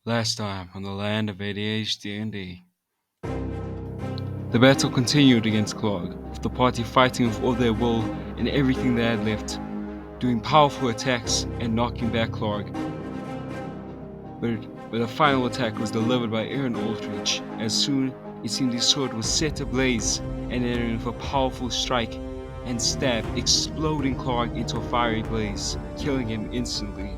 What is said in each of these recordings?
Last time on the land of ADHD&D. The battle continued against Clark, with the party fighting with all their will and everything they had left, doing powerful attacks and knocking back Clark. But a final attack was delivered by Erin Altridge. As soon it seemed his sword was set ablaze, and Erin with a powerful strike and stab, exploding Clark into a fiery blaze, killing him instantly.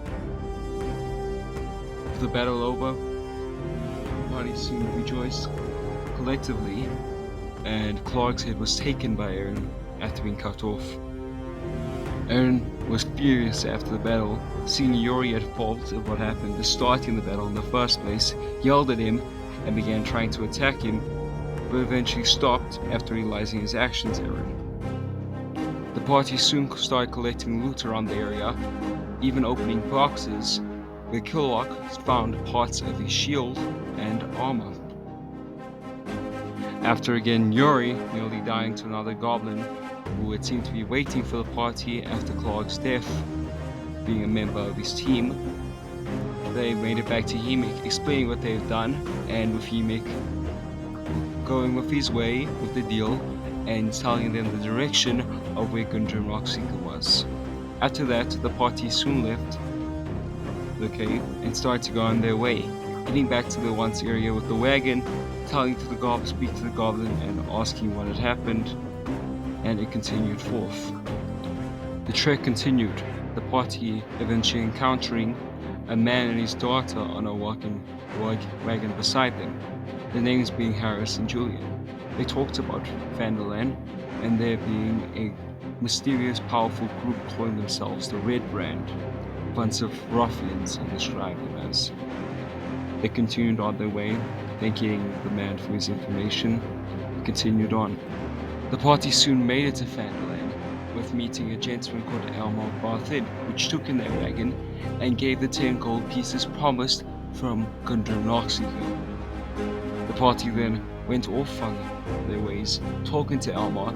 With the battle over, the party soon rejoiced collectively, and Clark's head was taken by Erin after being cut off. Erin was furious after the battle, seeing Yori at fault of what happened, starting the battle in the first place, yelled at him and began trying to attack him, but eventually stopped after realizing his actions. The party soon started collecting loot around the area, even opening boxes where Kiliwak found parts of his shield and armor. After again Yori nearly dying to another goblin who would seem to be waiting for the party after Clark's death, being a member of his team, they made it back to Hemek, explaining what they had done, and with Hemek going with his way with the deal and telling them the direction of where Gundren Rockseeker was. After that, the party soon left the cave and started to go on their way, heading back to the once area with the wagon, telling to the goblin, speak to the goblin and asking what had happened, and it continued forth. The trek continued, the party eventually encountering a man and his daughter on a wagon beside them, the names being Harris and Julian. They talked about Phandalin and there being a mysterious, powerful group calling themselves the Red Brand, a bunch of ruffians and described them as. They continued on their way, thanking the man for his information, and continued on. The party soon made it to Phandalin, with meeting a gentleman called Elmo Barthid, which took in their wagon and gave the 10 gold pieces promised from Gundren Rockseeker. The party then went off on their ways, talking to Elmo,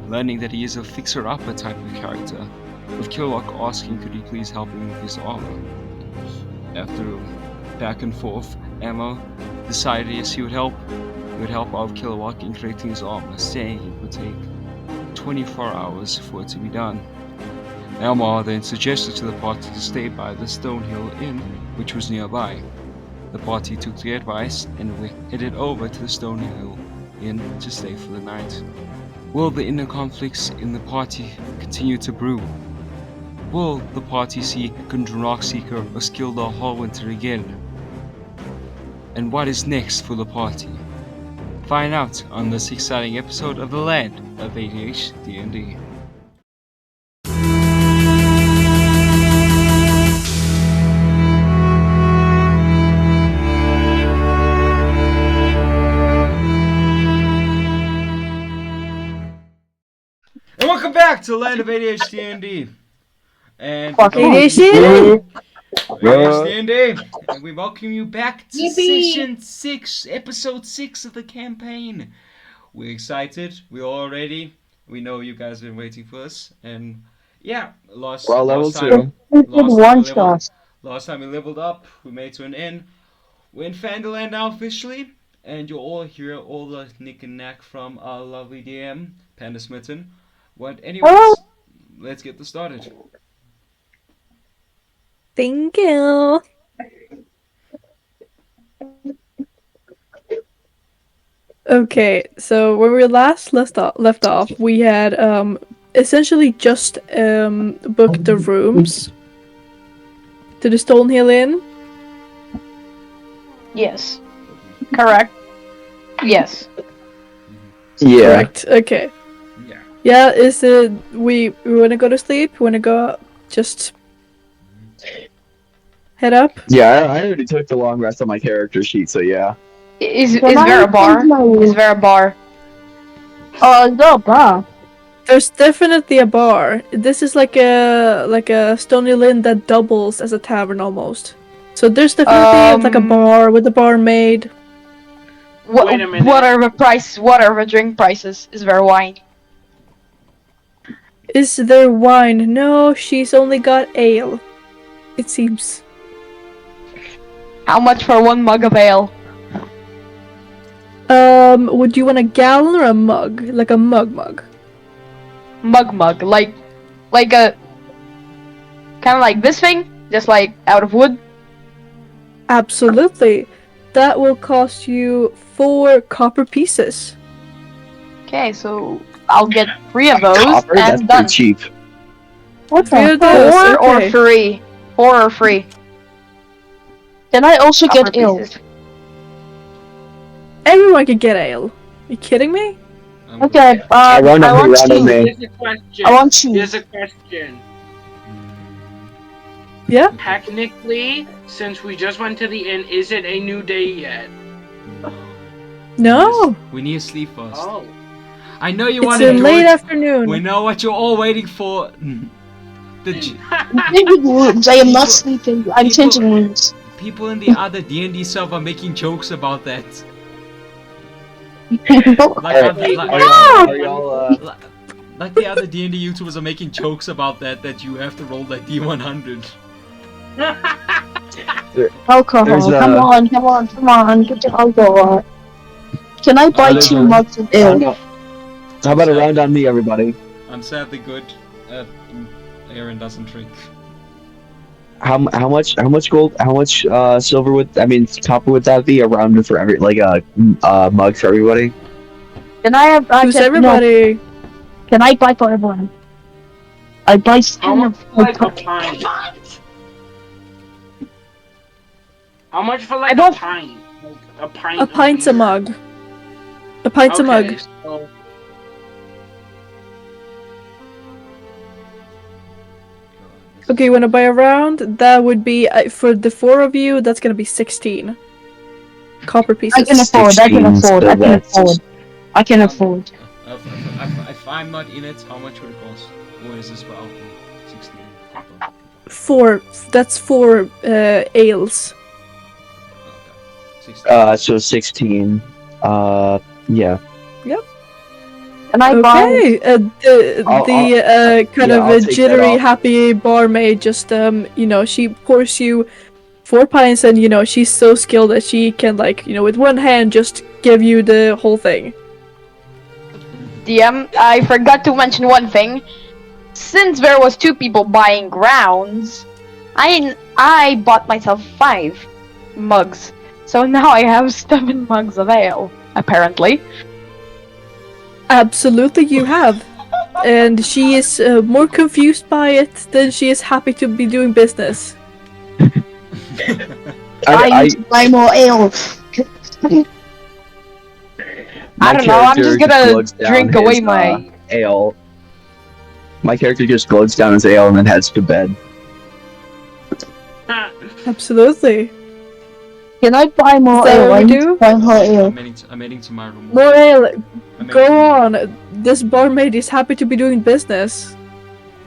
learning that he is a fixer-upper type of character, with Kiliwak asking could he please help him with his armor. After back and forth, Elmo decided yes he would help out Kiliwak in creating his armor, saying it would take 24 hours for it to be done. Elmo then suggested to the party to stay by the Stonehill Inn, which was nearby. The party took the advice and headed over to the Stonehill Inn to stay for the night. Will the inner conflicts in the party continue to brew? Will the party see Gundren Rockseeker or Skildar Hallwinter again? And what is next for the party? Find out on this exciting episode of The Land of ADHD&D. And welcome back to The Land of ADHD&D. And ADHD&D! ADHD&D, and we welcome you back to Session 6, Episode 6 of the campaign. We're excited, we're all ready, we know you guys have been waiting for us, and yeah, last time we leveled up, we made it to an inn. We're in Phandalin now officially, and you'll all hear all the nick and knack from our lovely DM, PandaSmitten. But anyways, let's get this started. Thank you. Okay, so when we last left off, we had essentially just booked the rooms to the Stonehill Inn. Yes. Correct. Yes. Yeah. Correct. Okay. Yeah. Is it we want to go to sleep? We want to go just head up? Yeah, I already took the long rest on my character sheet, so yeah. Is there a bar? Is there a bar? Oh, no bar. There's definitely a bar. This is like a Stony Inn that doubles as a tavern almost. So there's definitely like a bar with a barmaid. Wait a minute. What are the prices? What are the drink prices? Is there wine? Is there wine? No, she's only got ale. It seems. How much for 1 mug of ale? Would you want a gallon or a mug? Like a mug? Mug, like a kind of like this thing, just like out of wood. Absolutely. That will cost you 4 copper pieces. Okay, so I'll get 3 of those Copper? That's and done. pretty cheap. What's 4 or 3? 4 or 3? Can I also Copper get ale? pieces. Everyone can get ale. You kidding me? Okay, I Round on want me. 2. Here's a question. I want 2. Here's a question. Yeah. Technically, since we just went to the inn, is it a new day yet? No. We need to sleep first. Oh. I know you It's want to a do late it. afternoon. We know what you're all waiting for. The Changing rooms. I am not sleeping. I'm people- changing rooms. people in the other D&D server are making jokes about that. Like the other D&D YouTubers are making jokes about that you have to roll that D100. Alcohol. There's a- Come on. Get the alcohol. Can I buy there's 2 a- mugs of ale? How about a round on me, everybody? I'm sadly good. Erin doesn't drink. How much gold? How much silver would? I mean, copper would that be? A round for every like a mug for everybody? Can I have? Who's everybody? No, can I buy for everyone? I buy How 10 much of for like a pint? How much for like I don't- a pint? Like a pint. A pint's a beer? mug. A pint's a mug. So Okay, you wanna buy a round? That would be for the 4 of you. That's gonna be 16 copper pieces. I can afford. I can afford. If I'm not in it, how much would it cost? Or is this for alcohol? 16 copper. 4. That's 4 ales. Okay. 16. So 16. Yeah. Can I buy? Okay. The kind of I'll a take that jittery, off. happy barmaid just she pours you 4 pints, and she's so skilled that she can with one hand just give you the whole thing. DM, I forgot to mention one thing. Since there was 2 people buying grounds, I bought myself 5 mugs. So now I have 7 mugs of ale, apparently. Absolutely, you have. And she is more confused by it than she is happy to be doing business. I need to buy more ale. I don't know, I'm just gonna glugs down drink away his, my... ale. My character just glugs down his ale and then heads to bed. Absolutely. Can I buy more Is that ale? what I we need do? to buy more ale. I'm heading to my room. More ale. I'm heading Go to- on. This barmaid is happy to be doing business.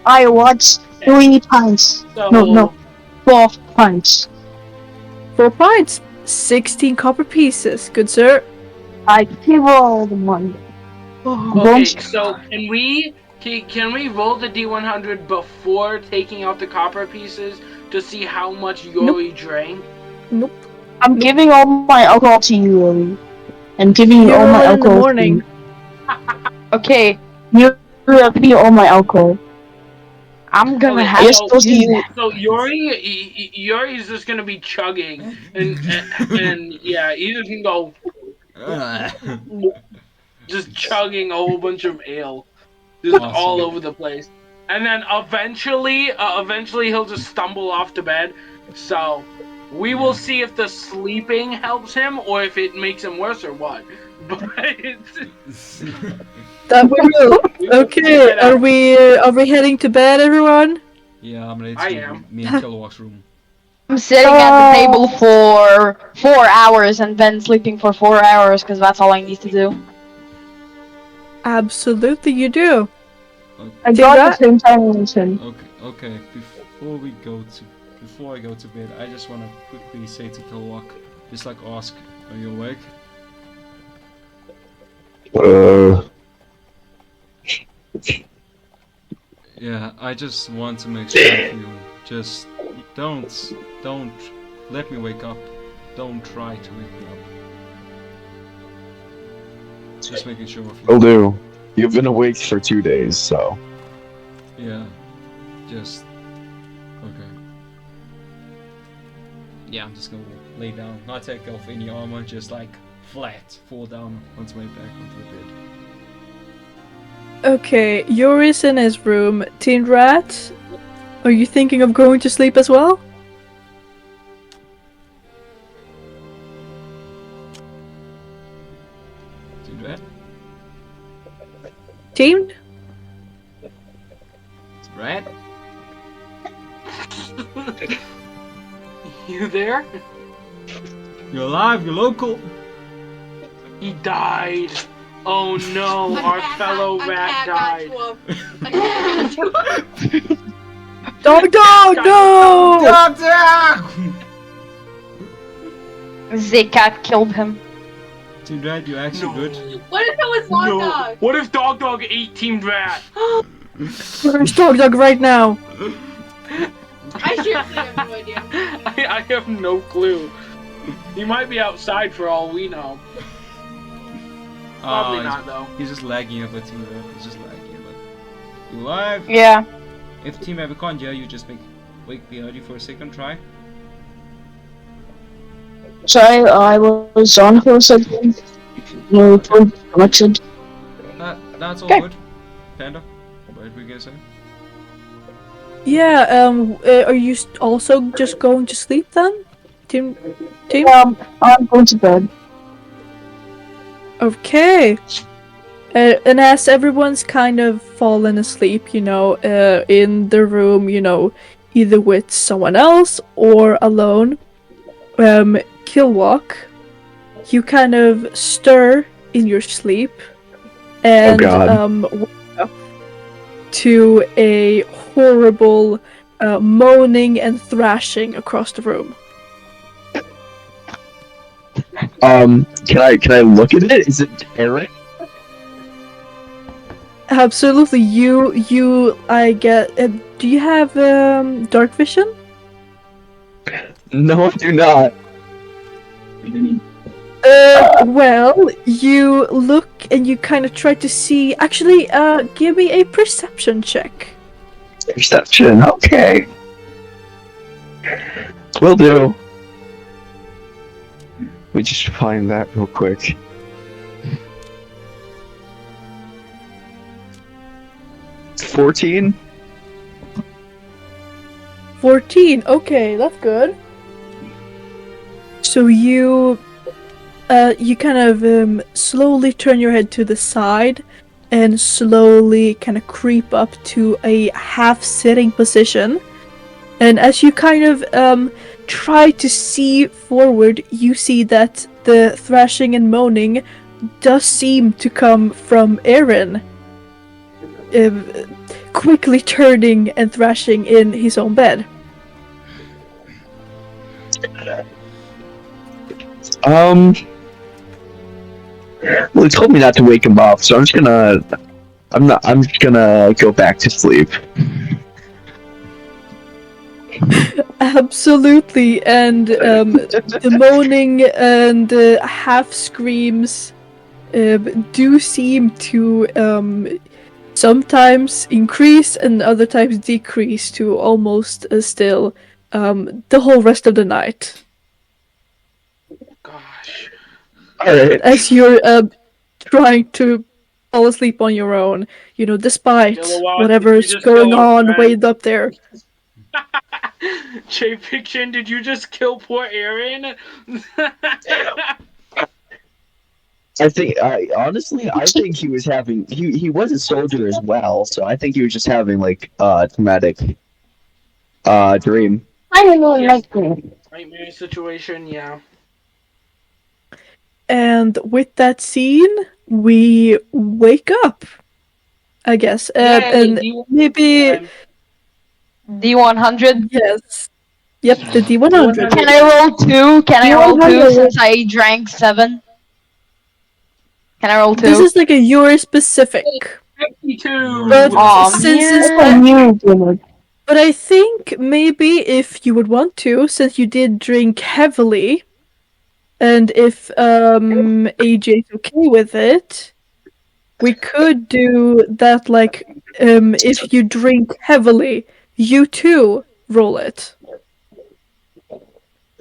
I watch 3 pints. So, No. 4 pints. 4 pints. 16 copper pieces. Good sir. I give all the money. Okay, so can we roll the D100 before taking out the copper pieces to see how much Yori drank? Nope. I'm giving all my alcohol to you, Yori. I'm giving you You all roll my it in the alcohol. morning. Okay, You're giving me all my alcohol. I'm gonna Okay, have Yes, to those use you- that. So Yori's just gonna be chugging, and yeah, he's just gonna go just chugging a whole bunch of ale, just Awesome. all over the place, and then eventually he'll just stumble off to bed. So we will see if the sleeping helps him or if it makes him worse or what. But That we will. we will Okay. figure it Are out. we heading to bed, everyone? Yeah, I'm ready I to am. me and Kiliwak's room. I'm sitting at the table for 4 hours and then sleeping for 4 hours because that's all I need to do. Absolutely, you do. I Do got that? the same time as him. Okay. Before I go to bed, I just want to quickly say to Kiliwak, just ask, are you awake? Yeah, I just want to make sure of you. Just don't let me wake up. don't try to wake me up. Just making sure of Will do. You've been awake for 2 days, so. Yeah, just okay. Yeah, I'm just gonna lay down, not take off any armor, just like flat, fall down onto my back onto the bed. Okay, Yori's in his room. Teamedrat, are you thinking of going to sleep as well? Do that. Team? Right? You there? You're alive, you're local. He died. Oh no, our fellow rat died. Dog, no! Doctor! The cat killed him. Teamedrat, you actually good? What if it was Dog No. Dog? What if Dog ate Teamedrat? Where's Dog right now? I seriously have no idea. I have no clue. He might be outside for all we know. Probably not though. He's just lagging a bit, Teamedrat. He's just lagging a bit. You alive? Yeah. If Team ever can't hear you, just wake me early for a second try. Sorry, I was on for a second. No phone connection. That's all Okay. good. Panda, what were you gonna say? Yeah, are you also just going to sleep then? Team? I'm going to bed. Okay. And as everyone's kind of fallen asleep, in the room, either with someone else or alone, Kiliwak, you kind of stir in your sleep and wake up to a horrible moaning and thrashing across the room. Can I look at it? Is it Erin? Absolutely, I get. Do you have dark vision? No, I do not. Well, you look and you kind of try to see. Actually, give me a perception check. Perception, okay. Will do. We just find that real quick. $14? 14. Okay, that's good. So you kind of slowly turn your head to the side and slowly kind of creep up to a half-sitting position. And as you kind of try to see forward, you see that the thrashing and moaning does seem to come from Erin. Quickly turning and thrashing in his own bed. Well, he told me not to wake him up, so I'm just gonna go back to sleep. Absolutely, and the moaning and half screams do seem to sometimes increase and other times decrease to almost still the whole rest of the night. Gosh. Alright. As you're trying to fall asleep on your own, despite Kiliwak, whatever's did you just going kill our on friend? way up there. Jayfiction, did you just kill poor Erin? I think he was having he was a soldier as well, so I think he was just having like traumatic dream. I don't know, Yes. like Nightmare situation, yeah. And with that scene, we wake up, I guess. And maybe D100. yes. Yep, the D100. Can I roll 2? Can I roll 2 D100. since I drank 7? Can I roll 2? This is like a Yori specific. 52. But Aw, since man. it's but I think maybe if you would want to, since you did drink heavily, And if AJ's okay with it, we could do that. Like, if you drink heavily, you too roll it.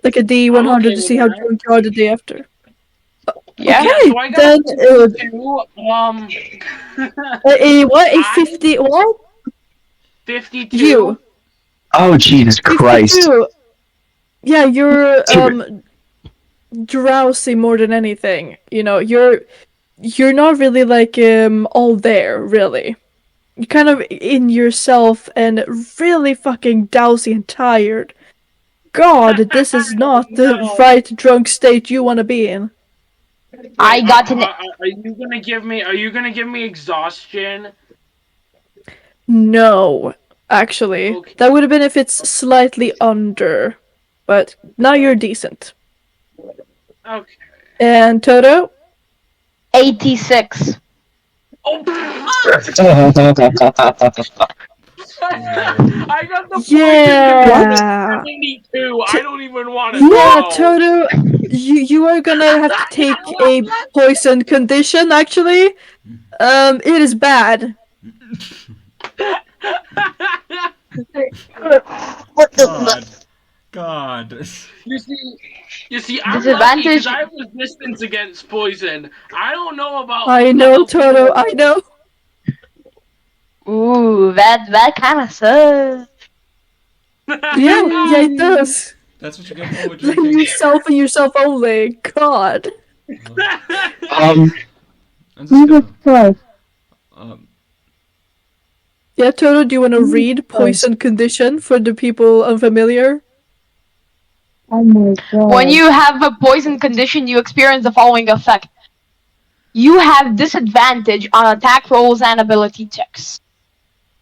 Like a D100 to see how drunk you are the day after. Yeah. Okay, So I got then what? A 50? What? 52. You. Oh Jesus Christ! 52. Yeah, you're drowsy more than anything. You know, you're not really like all there, really. You're kind of in yourself and really fucking drowsy and tired. God, this is not the right drunk state you want to be in. I got an. Are you gonna give me? Are you gonna give me exhaustion? No, actually. Okay. That would have been if it's slightly under. But now you're decent. Okay. And Toto? 86. Oh, I got the Yeah. 72. I don't even want to Yeah, know. Toto, you are gonna have to take a poison condition, actually. It is bad. God. You see, I'm lucky Disadvantage. because I have resistance against poison. I don't know about. I know, Toto, I know. Ooh, that kind of sucks. Yeah, it does. That's what you get for Like drinking. yourself and yourself only. God. I'm just gonna, Yeah, Toto, do you want to read poison condition for the people unfamiliar? Oh my god. When you have a poison condition, you experience the following effect. You have disadvantage on attack rolls and ability checks.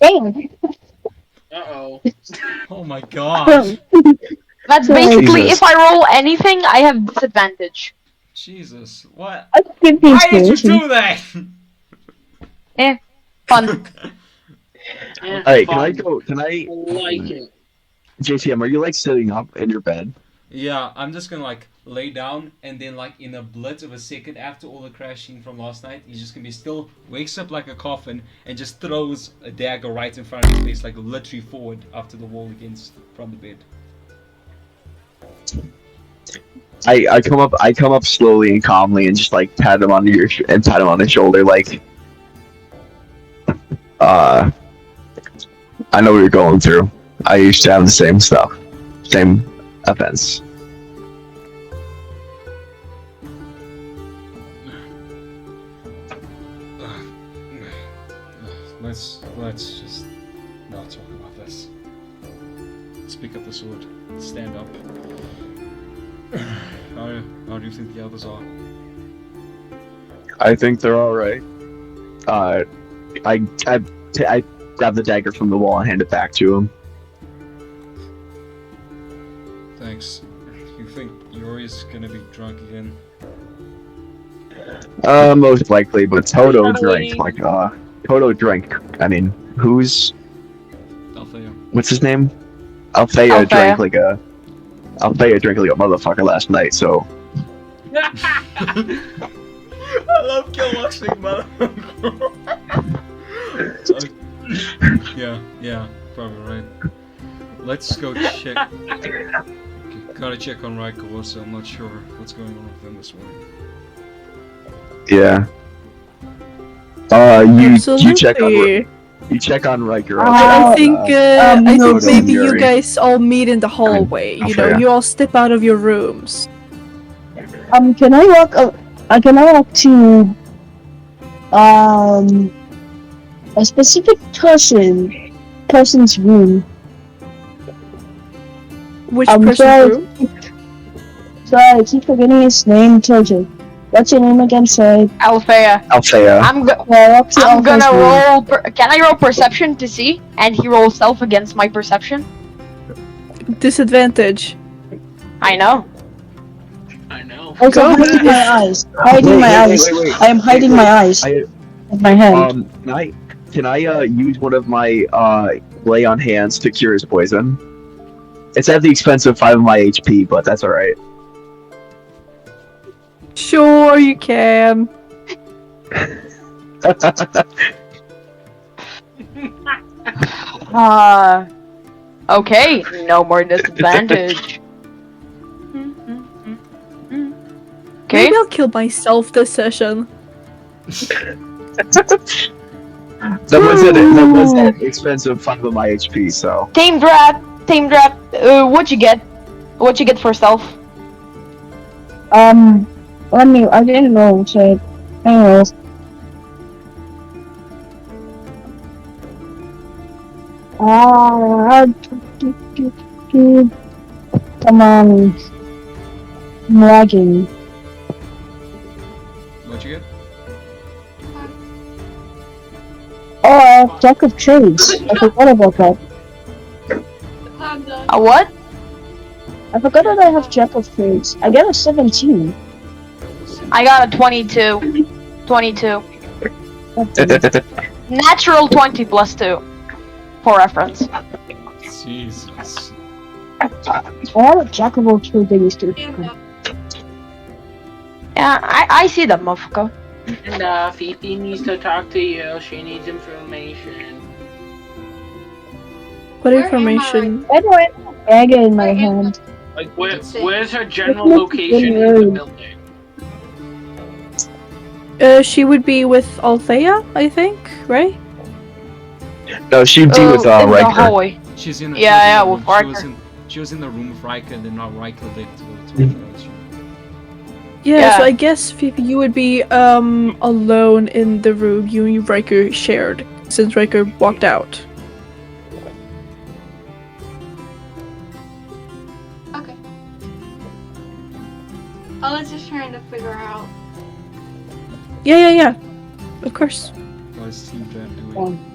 Damn. Uh-oh. oh my god. That's basically, Jesus. if I roll anything, I have disadvantage. Jesus. What? I give me Why did you inspiration. do that? Fun. Alright, can I go? Can I? Like it. JTM, are you like sitting up in your bed? Yeah, I'm just gonna like lay down and then like in a blitz of a second after all the crashing from last night, he's just gonna be still, wakes up like a coffin and just throws a dagger right in front of his face, like literally forward after the wall against from the bed. I come up slowly and calmly and just like pat him on the shoulder like I know what you're going through. I used to have the same stuff. Same offense. Let's just not talk about this. Let's pick up the sword. Stand up. How do you think the others are? I think they're all right. I grab the dagger from the wall and hand it back to him. Thanks. You think Yori's gonna be drunk again? Most likely, but Toto drank like Toto drank. I mean, who's Althea. what's his name? Althea drank like a motherfucker last night. So I love Kiliwak's mother. Yeah, probably right. Let's go check. Okay, gotta check on Ryker also. I'm not sure what's going on with them this morning. yeah. You check on Riker. I think Toto maybe and you Yori. guys all meet in the hallway. You know, Althea. you all step out of your rooms. Can I walk to a specific person's room? Which Sorry, person's room? sorry, I keep forgetting his name. Toto. What's your name again? Sorry. Althea. Althea. I'm Walk to gonna Alpha's room. roll. Can I roll perception to see? And he rolls self against my perception. Disadvantage. I know. I know. Also, Go hiding my eyes. Hiding my eyes. I am hiding my eyes with my hand. Can I use one of my lay on hands to cure his poison? It's at the expense of 5 of my HP, but that's all right. Sure, you can. Okay, no more disadvantage. Okay. Maybe I'll kill myself this session. That was at the expense of 5 of my HP, so. Teamedrat, what'd you get? What'd you get for self? Let me. I didn't know. So, anyways. Come on. I'm lagging. What'd you get? Oh, Jack of Trades. I forgot about that. Panda. A what? I forgot that I have Jack of Trades. I got a 17. I got a 22. 22. Natural 20 plus 2. For reference. Jesus. I have a Jack of all trades too. Panda. Yeah, I see that, motherfucker. And FiFi needs to talk to you. She needs information. What Where am I information? By the way, I have a dagger in my hand. Like, where's her general location in the building? She would be with Althea, I think, right? No, she'd be with in the Ryker. hallway. She's in. Yeah, she was in with the room- Ryker. She was in the room with Ryker, and then now Ryker led to her. Yeah, so Yeah. I guess FiFi, you would be alone in the room you and Ryker shared, since Ryker walked out. Okay. I was just trying to figure out. Yeah. Of course. What is Teamedrat doing?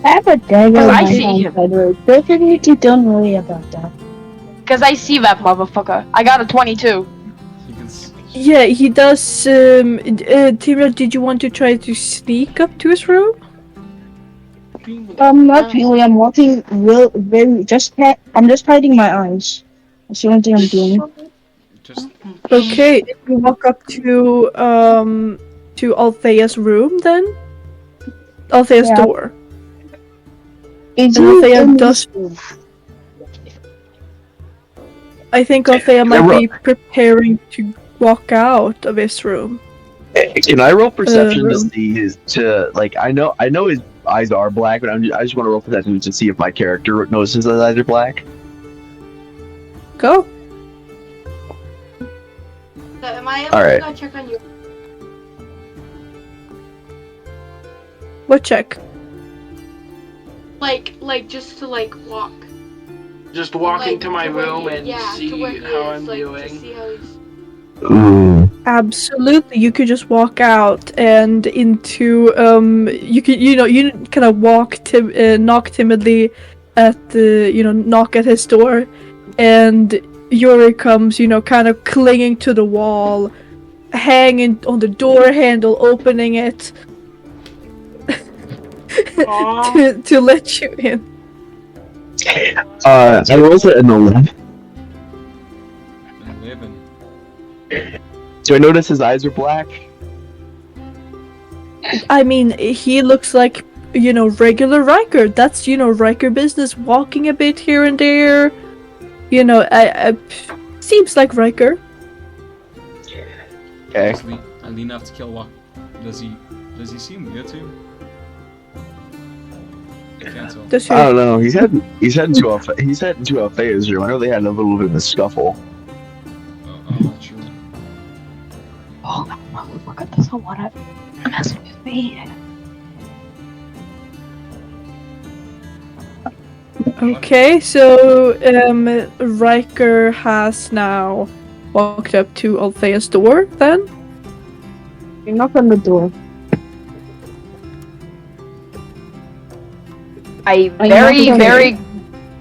I have a dagger in Oh, I my see hand, him. by the way. Definitely don't worry about that. Cause I see that motherfucker. I got a 22. You can Yeah, he does. Teamedrat, did you want to try to sneak up to his room? Not really. I'm walking I'm just hiding my eyes. That's the only thing I'm doing. just Okay, if you walk up to Althea's room, then Althea's Yeah. door. Is And he Althea in does. this room? I think Althea might ro- be preparing to walk out of his room. Can I roll perception to room. see his I know his eyes are black, but I just want to roll perception to see if my character notices his eyes are black. Go. So am I able Alright. to go check on you? What check? Like just to walk. Just walk Like, into my to where room he- and yeah, to see where he how is, I'm To doing. see how he's. Ooh. Absolutely, you could just walk out and into you could you kind of knock timidly at the knock at his door, and Yori comes kind of clinging to the wall, hanging on the door handle, opening it to let you in. I rolled an 11. 11. Do I notice his eyes are black? I mean, he looks like regular Ryker. That's Ryker business, walking a bit here and there. I seems like Ryker. Okay. I lean up to Kiliwak. Does he seem weird to you? I can't tell. Does I he? don't know. He's heading to Althea's room. I know they had a little bit of a scuffle. Oh, true. Oh, motherfucker doesn't wanna mess with me. Okay, so Ryker has now walked up to Althea's door. Then You knock on the door. I I very, knocked on very,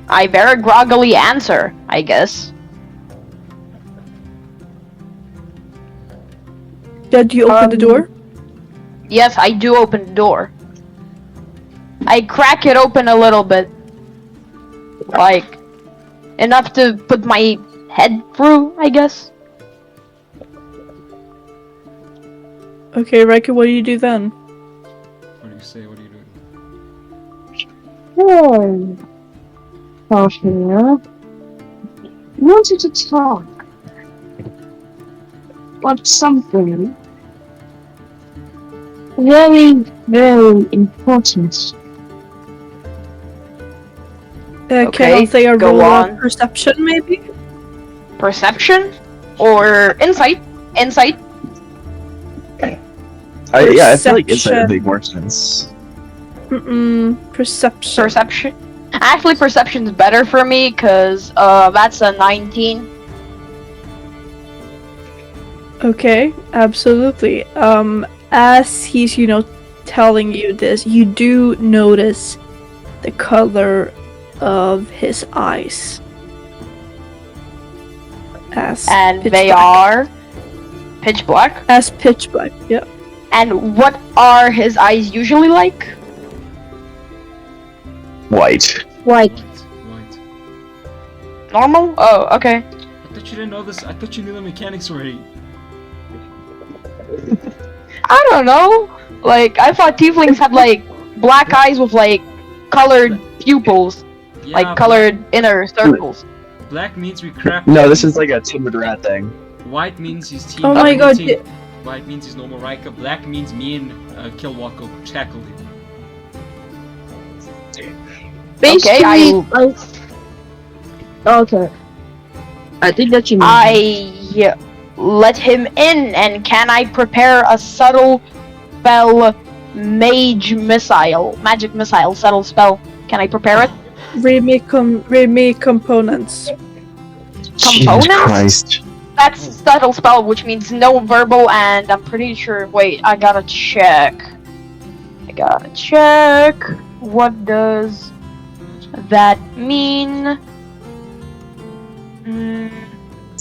I very groggily answer, I guess. did you open the door? Yes, I do open the door. I crack it open a little bit. Like, enough to put my head through, I guess. Okay, Ryker, what do you do then? What do you say? What are you doing? Oh, Althea. Wanted to talk about something very, very important. Can Okay, Althea go roll on. a perception, maybe? Perception or insight? Insight. Yeah, I feel like insight would Perception. make more sense. Perception. Perception. Actually, perception's better for me because that's a 19. Okay, absolutely. As he's, telling you this, you do notice the color of his eyes. And pitch they black. are pitch black. As pitch black, yep. And what are his eyes usually like? White. White. White. Normal? Oh, okay. I thought you didn't know this. I thought you knew the mechanics already. I don't know. Like, I thought tieflings had like black eyes with like colored pupils, Yeah, like colored inner circles. Black means we crap. No, this is like a Teamedrat thing. White means he's team. Oh my god, White means he's normal Ryker. Black means me and Kiliwak will tackle him. Basically, okay. I think that you mean. I let him in, and can I prepare a subtle spell, magic missile, subtle spell? Can I prepare it? Remake components. Components? Jesus Christ. That's subtle spell, which means no verbal, and I'm pretty sure. Wait, I gotta check. What does that mean?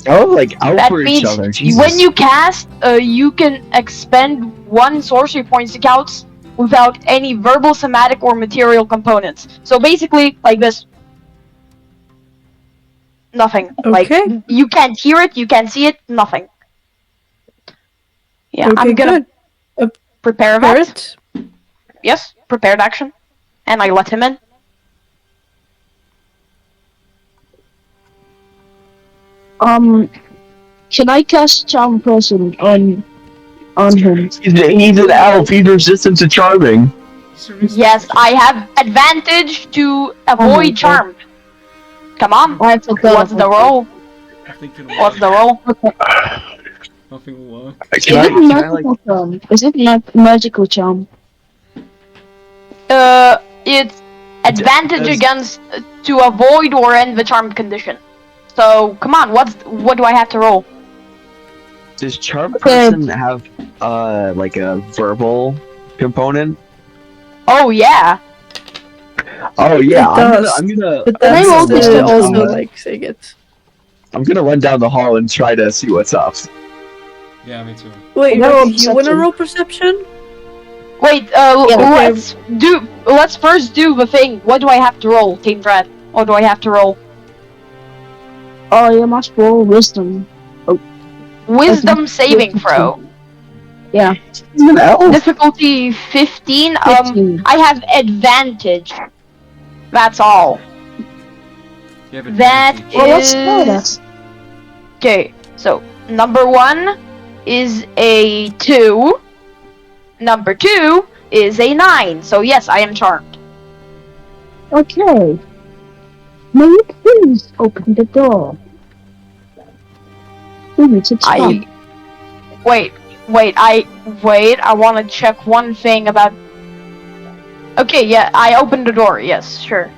Oh, like out That for each means other. Jesus. when you cast, you can expend 1 sorcery point to count without any verbal, somatic, or material components. So basically, like this. Nothing. Like, Okay. you can't hear it, you can't see it, nothing. Yeah, Okay, I'm gonna good. prepare that. Parrot? Yes, prepared action. And I let him in. Can I cast Charm Person on him? He's an elf. He's resistant to charming. Yes, I have advantage to avoid charm. Come on. I forgot. What's the roll? I think it'll What's the work. roll? Nothing will work. Can I, magical charm? Is it not magical charm? It's advantage against to avoid or end the charmed condition. So come on, what do I have to roll? does charm person have like a verbal component? Oh yeah. Oh yeah, It does. I'm gonna But that's also also like saying it. I'm gonna run down the hall and try to see what's up. Yeah, me too. Wait, No, Ryker, you wanna perception. roll perception? Wait, okay. let's first do the thing. What do I have to roll, Teamedrat? What do I have to roll? Oh, you must roll wisdom. Wisdom saving throw. Yeah. He's an elf. Difficulty 15. 15. I have advantage. That's all. You have That advantage. Well, let's know that. is okay. So number 1 is a 2. Number 2 is a 9. So yes, I am charmed. Okay. May you please open the door? We need to talk. Wait. I want to check one thing about. Okay, yeah, I opened the door. Yes, sure.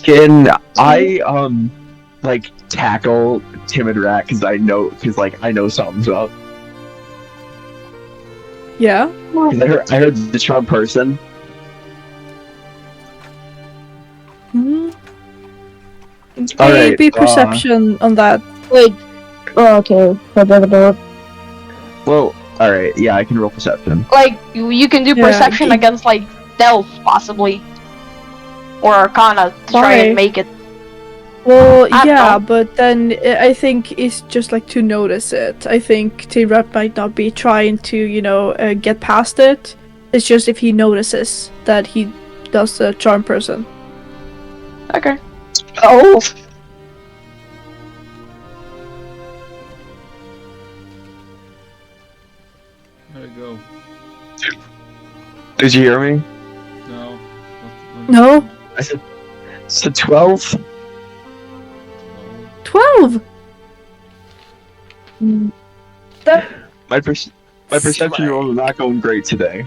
Can I like tackle Teamedrat because I know something's up. Yeah. 'Cause I heard the charm person. Alright, Maybe perception on that. Wait. Oh, okay. Forget about it. Well, alright, yeah, I can roll perception. Like you can do Yeah, perception okay. against like stealth possibly, or Arcana to try Why? and make it. Well, I don't yeah, know. but then I think it's just like to notice it. I think Teamedrat might not be trying to, get past it. It's just if he notices that he does a charm person. Okay. Oh, How'd it go? Did you hear me? No. No? I said 12. 12! My perception roll is not going great today.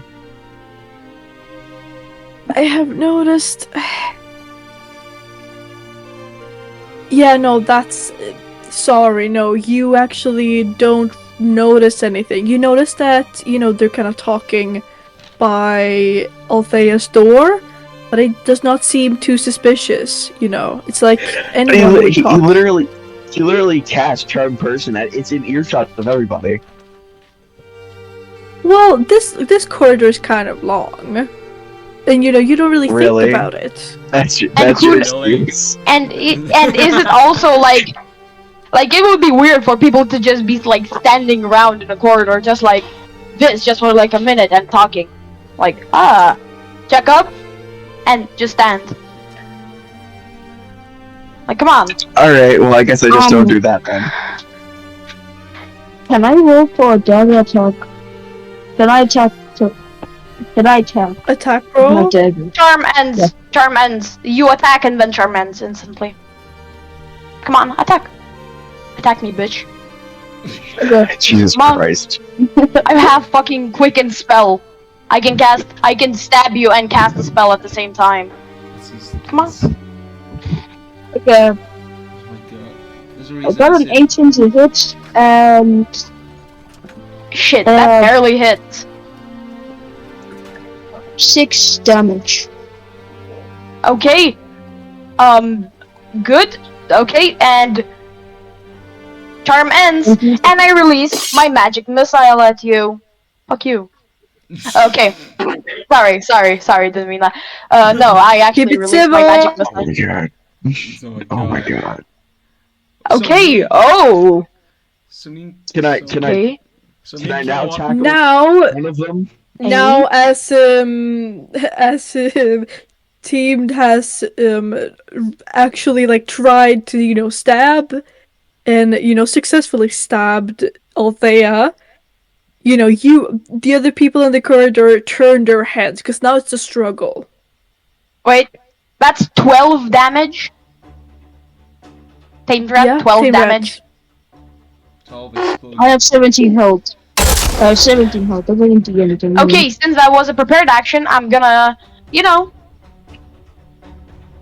I have noticed. Yeah, no, that's. Sorry, no, you actually don't notice anything. You notice that, they're kind of talking by Althea's door, but it does not seem too suspicious, It's like anyone would He talk. literally cast charm person. It's in earshot of everybody. Well, this corridor is kind of long. And you don't really Really? think about it. That's your who- excuse. And is it also like it would be weird for people to just be like standing around in a corridor just like this, just for like a minute and talking, like check up, and just stand. Like, come on. All right. Well, I guess I just don't do that then. can I roll for a dagger attack? Can I attack? Attack roll? Not dagger. Charm ends. Yeah. Charm ends. You attack and then charm ends instantly. Come on, attack. Attack me, bitch. Jesus Mom. Christ. I have fucking quicken spell. I can stab you and cast a spell at the same time. Come on. Okay, Oh my god. There's a I reason got I an said- 18 to hit, and Shit, that barely hits. 6 damage. Okay. Good. Okay, and charm ends, Mhm. and I release my magic missile at you. Fuck you. Okay. Sorry, didn't mean that. No, I actually Keep it released my civil. magic Oh missile. my god. Oh Oh my god. Okay, oh! Can I Okay. can I now tackle Now, one of them? now as Teamed has actually like tried to stab and successfully stabbed Althea. The other people in the corridor turned their heads because now it's a struggle. Wait, that's 12 damage? Teamedrat, 12 Teamedrat. damage. 12 explodes. I have 17 health. 17 health. I'm going to do anything. Okay, since that was a prepared action, I'm gonna,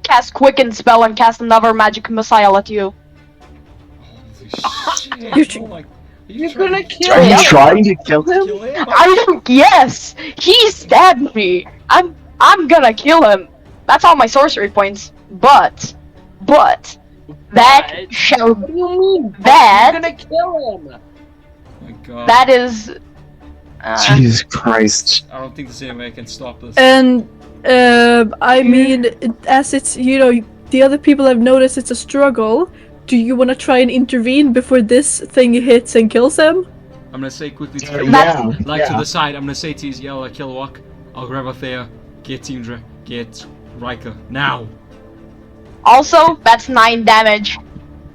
cast Quicken Spell and cast another magic missile at you. Holy shit. Oh my... You're gonna kill Are you him. trying to kill him? Kill him? Yes! He stabbed me! I'm gonna kill him! That's all my sorcery points. But, that shall, What do you mean? That- You're gonna kill him. Oh my god. that is, Jesus Christ. I don't think there's any way I can stop this. And I mean, as it's the other people have noticed it's a struggle. Do you want to try and intervene before this thing hits and kills him? I'm gonna say quickly to Yeah. to the side, I'm gonna say to his yellow Kiliwak, I'll grab Althea, get Teamedrat, get Ryker, now! also, that's 9 damage.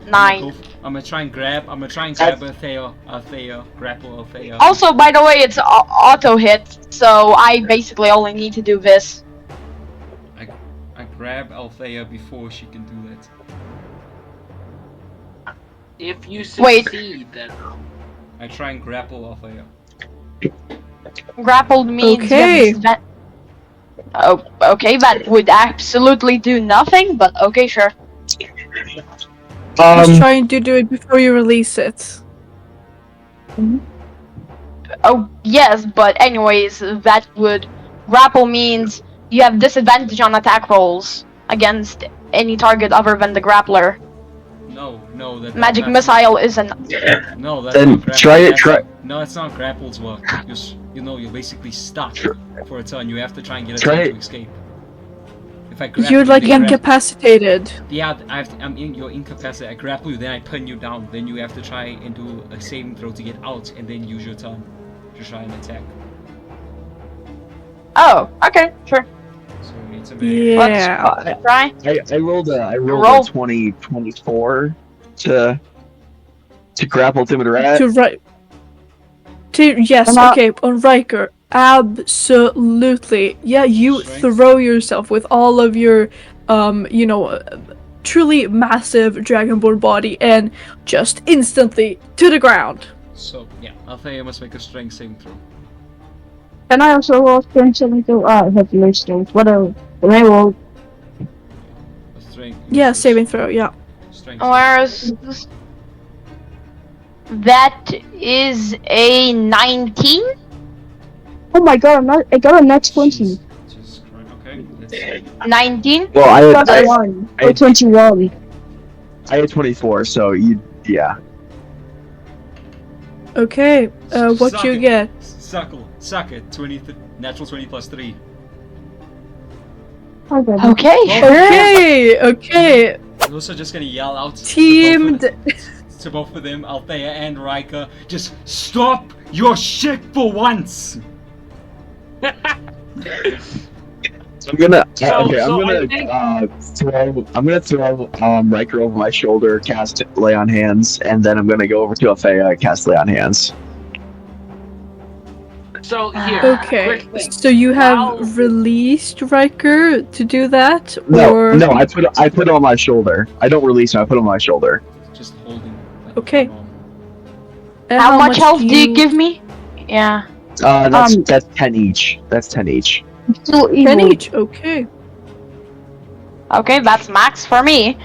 9. I'm gonna try and grab Althea, grapple Althea. Also, by the way, it's auto hit, so I basically only need to do this. I grab Althea before she can do that. If you Wait. succeed, then I try and grapple Althea. Grappled means Okay. Oh, okay, that would absolutely do nothing, but okay, sure. Just trying to do it before you release it. Oh, yes, but anyways, that would... Grapple means you have disadvantage on attack rolls against any target other than the grappler. No, that Magic that's- missile isn't... No, that's Then not grapple. try it, That's try- not- No, it's not grapples work. You're basically stuck for a turn. You have to try and get a Try turn it. to escape. If if I grapple You're you, like then incapacitated. Yeah, you're incapacitated. I grapple you, then I pin you down. Then you have to try and do a saving throw to get out, and then use your turn to try and attack. Oh, okay, sure. So it's a Yeah. Let's try. I rolled Roll. a 24 to grapple Teamedrat. To right. To yes, Not- okay, on Ryker. Absolutely. Yeah, you Strength. throw yourself with all of your truly massive dragonborn body and just instantly to the ground. So yeah, Althea must make a strength saving throw. And I also roll strength saving throw. I have no strength. Whatever. When I roll, A strength. Yeah, saving throw, yeah. Strength. Where's this? That is a 19. oh my god, I got a net 20. Jesus Christ. Okay. Let's 19. Well, I Plus had, 1. I- Or 21. I had 24, so yeah. Okay, what Suck you it. get? Suck it. 20, natural 20 plus 3. Okay. Okay, sure. Okay. I'm also just gonna yell out Teamed. to both of them, Althea and Ryker, just stop your shit for once! So I'm gonna So- okay. so I I'm gonna throw Ryker over my shoulder, cast Lay on Hands, and then I'm gonna go over to Althea, cast Lay on Hands. So here, Okay, quick thing. so you have Wow. released Ryker to do that, No, or no, I put it on my shoulder. I don't release him. I put it on my shoulder. Just holding. Okay. How much health do do you give me? Yeah. That's 10 each. That's 10 each. Still 10 evil. each? Okay. Okay, that's max for me.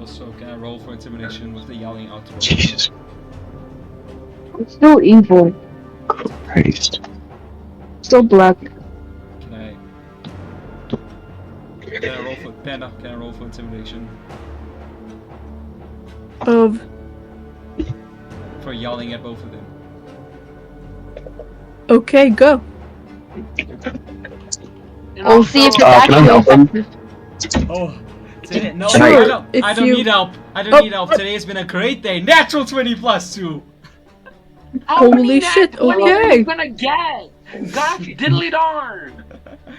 Also, can I roll for intimidation with the yelling out? Jesus Still evil. Christ. Still black. Can I roll for Panda? Can I roll for intimidation? Of For yelling at both of them. okay, go. And We'll see if also, it's Can I help actually. him? Oh, today, no, Sure, I don't. if I don't you- need help. I don't Oh, need help. Today has been a great day. Natural 20 plus 2. how many Holy nat shit, 20s are okay. you gonna get? Gosh diddly darn!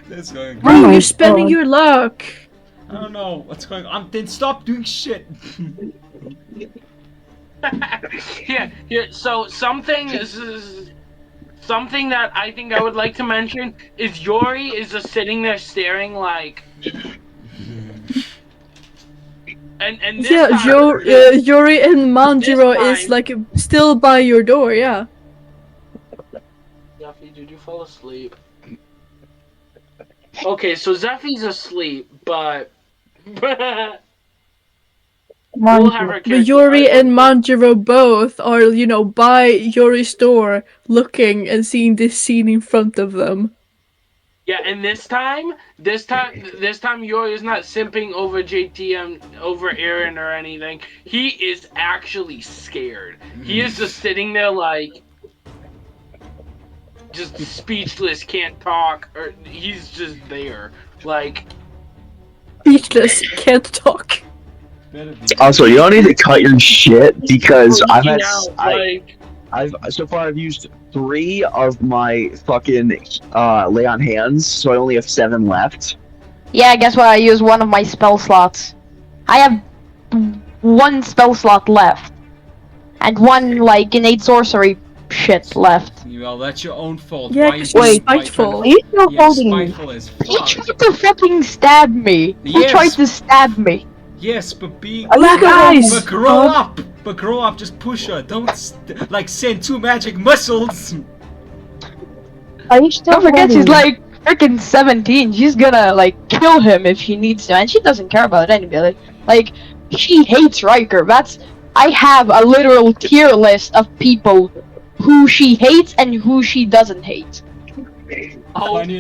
Let's go. Oh my You're spending God. your luck. I don't know what's going on. Then stop doing shit. Here. So something that I think I would like to mention is Yori is just sitting there staring like. And this Yeah, time, Yori and Manjiro This is time- like still by your door, yeah. Zephy, did you fall asleep? Okay, so Zephy's asleep, but we'll have her But character- Yori and Manjiro both are, by Yori's door, looking and seeing this scene in front of them. Yeah, and this time Yori is not simping over JTM, over Erin or anything. He is actually scared. He is just sitting there like, just speechless, can't talk, or he's just there, like. Speechless, can't talk. Better be. Also, you don't need to cut your shit because I'm freaking at. out, like, I've so far I've used 3 of my fucking Lay on Hands, so I only have 7 left. Yeah, guess what? I used one of my spell slots. I have 1 spell slot left. And 1, innate sorcery shit left. Well, that's your own fault. Yeah, Why 'cause you you're why you spiteful. trying Are you still to- Yeah, holding me? spiteful as He fuck. tried to fucking stab me! He Yes. tried to stab me! Yes, but be. Are you Guys! But grow up! But grow up, just push her. Don't send 2 magic missiles! Are you still Don't forget she's holding me? freaking 17. She's gonna kill him if she needs to, and she doesn't care about anybody. She hates Ryker. I have a literal tier list of people who she hates and who she doesn't hate. oh, Funny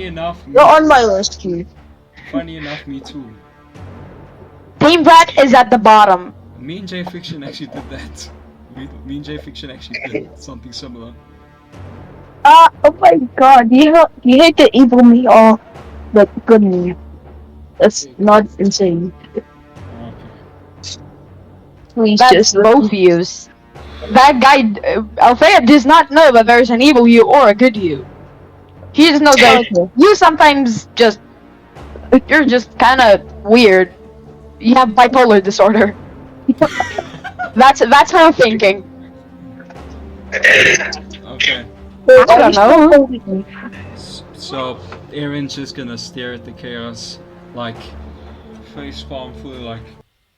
enough, You're on my list, Keith. me too. Teamedrat is at the bottom. Me and Jayfiction actually did that. Me and Jayfiction actually did something similar. Oh my god, you hate the evil me or the good me? That's not insane. Please That's just both views. That guy, Althea, does not know that there's an evil you or a good you. He just knows that Okay. you sometimes you're just kind of weird. You have bipolar disorder. That's her thinking. Okay. I don't know. So Erin's just gonna stare at the chaos, like face palm fully, like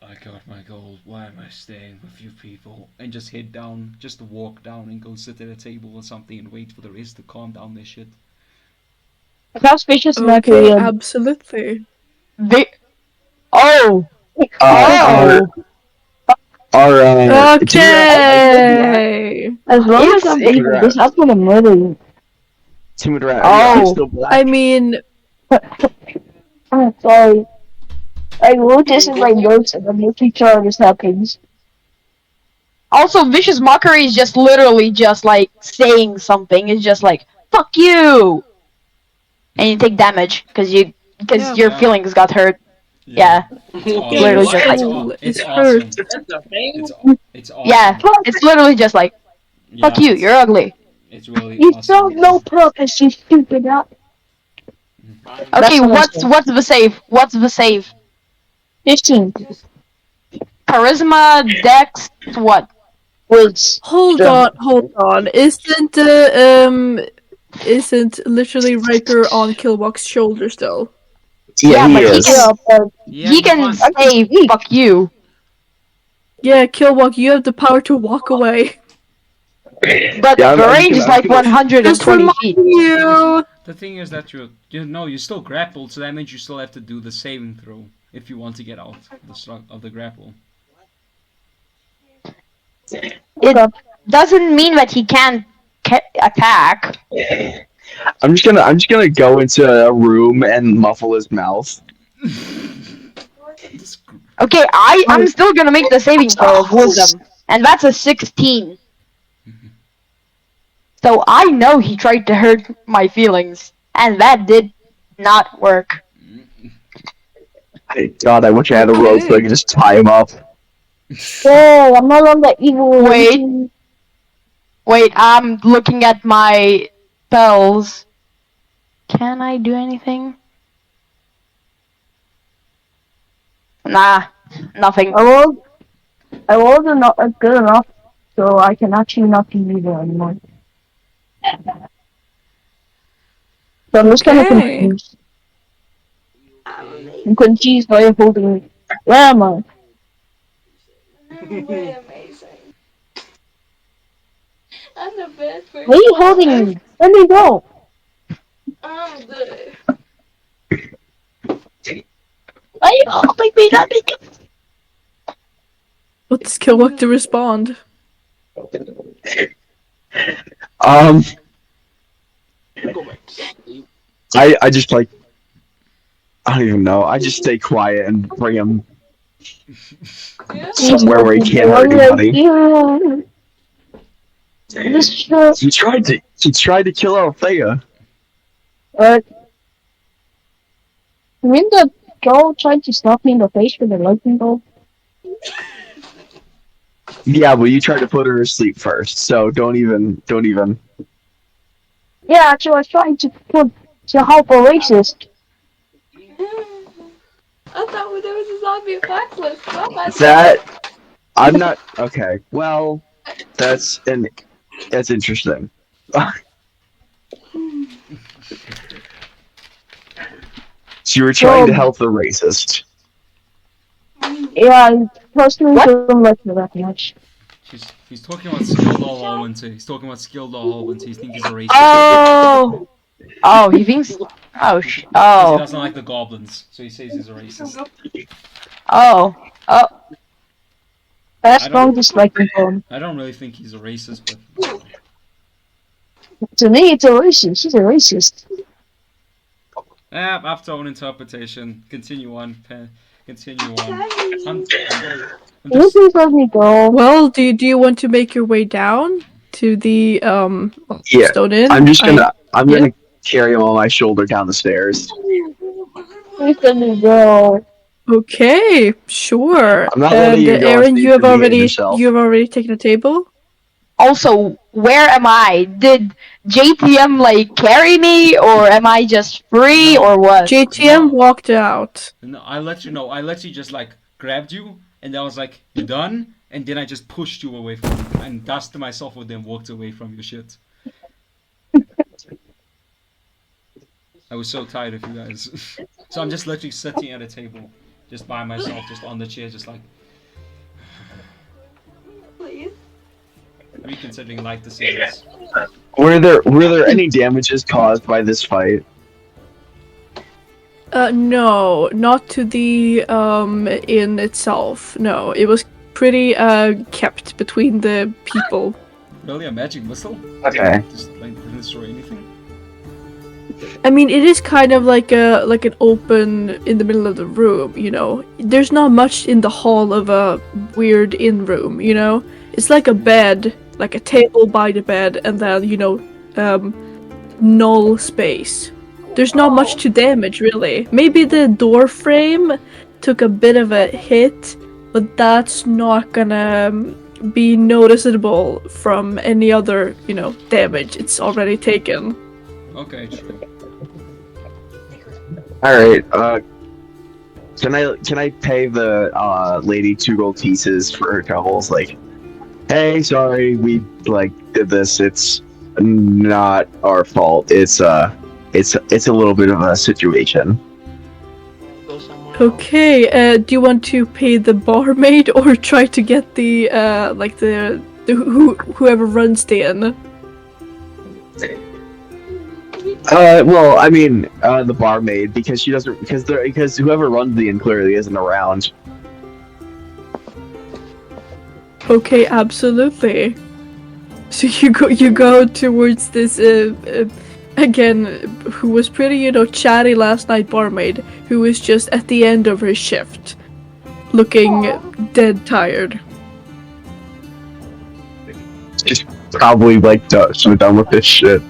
I got my gold. Why am I staying with you people? And just head down, just walk down and go sit at a table or something and wait for the rest to calm down their shit. How spacious and Okay, accurate. absolutely. Oh, Okay. As long as It's- I'm being this, I'm gonna murder you. Teamedrat, Oh. are you still black? I mean, I'm sorry. I wrote this in my notes and I'm making sure this happens. also, vicious mockery is just literally just like saying something. It's just like "fuck you," and you take damage because your Yeah. feelings got hurt. Yeah. It's awesome. Literally just like- It's It's awesome. hurt. That's the thing. It's awesome. Yeah, it's literally just like "fuck you, you're ugly." It's really You awesome. serve no purpose, you stupid up. Okay, That's what's the save? What's the save? 15. Charisma, Dex, what? Woods. hold Sure. on. Isn't literally Ryker on Kiliwak's shoulders though? Yeah, he but is. Yeah, but Yeah, he can fine. say "fuck you." Yeah, Kiliwak, you have the power to walk away. But Yeah, the I'm range gonna- is like I'm gonna- 120 feet. You. The thing is that you're still grappled, so that means you still have to do the saving throw if you want to get out of the grapple. It doesn't mean that he can't attack. I'm just gonna go into a room and muffle his mouth. Okay, I'm still gonna make the saving throw of wisdom, and that's a 16. So I know he tried to hurt my feelings, and that did not work. God, I wish I had a rope so I could just tie him up. oh, I'm not on the evil Wait. way. Wait, I'm looking at my spells. Can I do anything? Nah, nothing. I rolled good enough so I can actually not be evil anymore. So I'm just kind of Okay. confused. I'm confused why you're holding me. Where am I? Way amazing. I'm the best person. Where are you holding me? Let me go. I'm good. Why are you holding me? Let me go. What's Kiliwak to respond? Go back to sleep. I just like, I don't even know. I just stay quiet and bring him somewhere where he can't hurt anybody. Just He tried to kill Althea. You mean the girl tried to slap me in the face with a lightning bolt? Yeah, well, you tried to put her to sleep first, so don't even. Yeah, actually, I was trying to help a racist. I thought there was a zombie apocalypse. What am I That I'm not okay. Well, that's interesting. So you were trying to help the racist. Yeah, I personally don't like her that much. He's talking about skill law Hallwinter. He's talking about skill law Hallwinter. He thinks he's a racist. Oh, he thinks. Oh, Because he oh, doesn't like the goblins, so he says he's a racist. oh. That's I don't- strong disliking phone. I don't really think he's a racist, but To me, it's a racist. She's a racist. I've own interpretation. Continue on. Continue on. I'm Can you just, please let me go? Well, do you want to make your way down to the Yeah, Stone Inn? I'm gonna carry him on my shoulder down the stairs. Please let me go. Okay, sure. I'm not And letting you go. Erin, You have yourself. you have already taken a table. Also, where am I? Did JTM like carry me, or am I just free, No. or what? JTM No. walked out. No, I let you know. I let you just like grabbed you, and I was like, "You're done," and then I just pushed you away from you and dusted myself with them, walked away from your shit. I was so tired of you guys. So I'm just literally sitting at a table, just by myself, just on the chair, just like Please. reconsidering life decisions. Were there any damages caused by this fight? No, not to the inn itself. No, it was pretty kept between the people. Really, a magic missile? Okay. Just like didn't destroy anything. I mean, it is kind of like an open in the middle of the room, you know. There's not much in the hall of a weird inn room, you know. It's like a bed, like a table by the bed, and then null space. There's not much to damage, really. Maybe the door frame took a bit of a hit, but that's not gonna be noticeable from any other, damage it's already taken. Okay, true. All right. Can I pay the lady 2 gold pieces for her troubles? Like, hey, sorry, we did this. It's not our fault. It's a little bit of a situation. Go somewhere else. Okay, do you want to pay the barmaid or try to get the whoever runs the inn? Well, I mean, the barmaid, because she doesn't, because whoever runs the inn clearly isn't around. Okay, absolutely. So you go towards this again, who was pretty chatty last night barmaid, who is just at the end of her shift, looking dead tired. She's probably so done with this shit.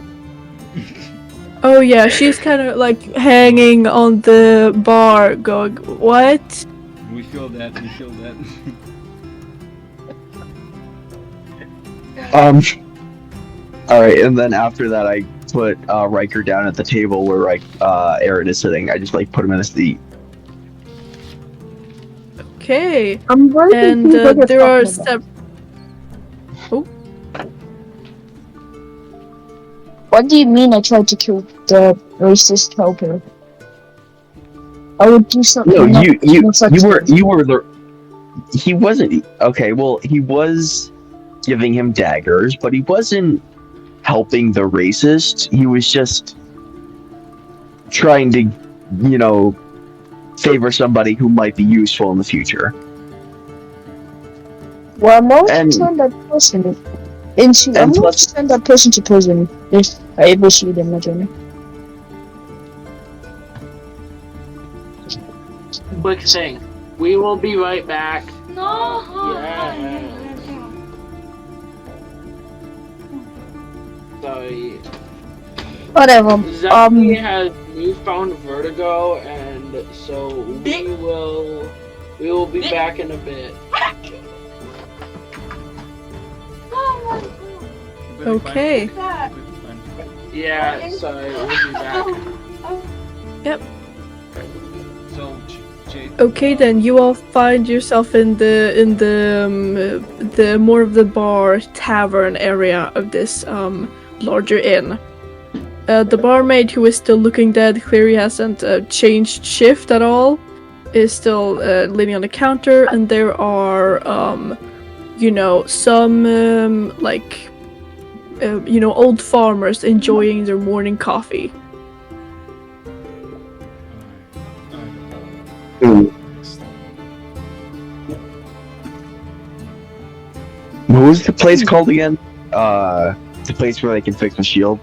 Oh yeah, she's kind of like hanging on the bar, going, "What?" We feel that. We feel that. All right, and then after that, I put Ryker down at the table where Erin is sitting. I just put him in a seat. Okay, I'm very and confused what you're there are talking about. What do you mean I tried to kill the racist helper? I would do something. No, not- you not such were thing. the. He wasn't okay. Well, he was giving him daggers, but he wasn't helping the racist. He was just trying to, favor somebody who might be useful in the future. Well, I'm going And- to send that person into. I'm and going plus- to send that person to prison if I ever see them again. Quick thing. We will be right back. No. Yeah. Sorry. Whatever. Zachary has newfound vertigo, and so we will be back in a bit. okay. Yeah, sorry, we'll be back. So, Okay, then you all find yourself in the more of the bar tavern area of this larger inn. The barmaid, who is still looking dead, clearly hasn't changed shift at all, is still leaning on the counter, and there are some old farmers enjoying their morning coffee. What was the place called again? The place where they can fix my shield.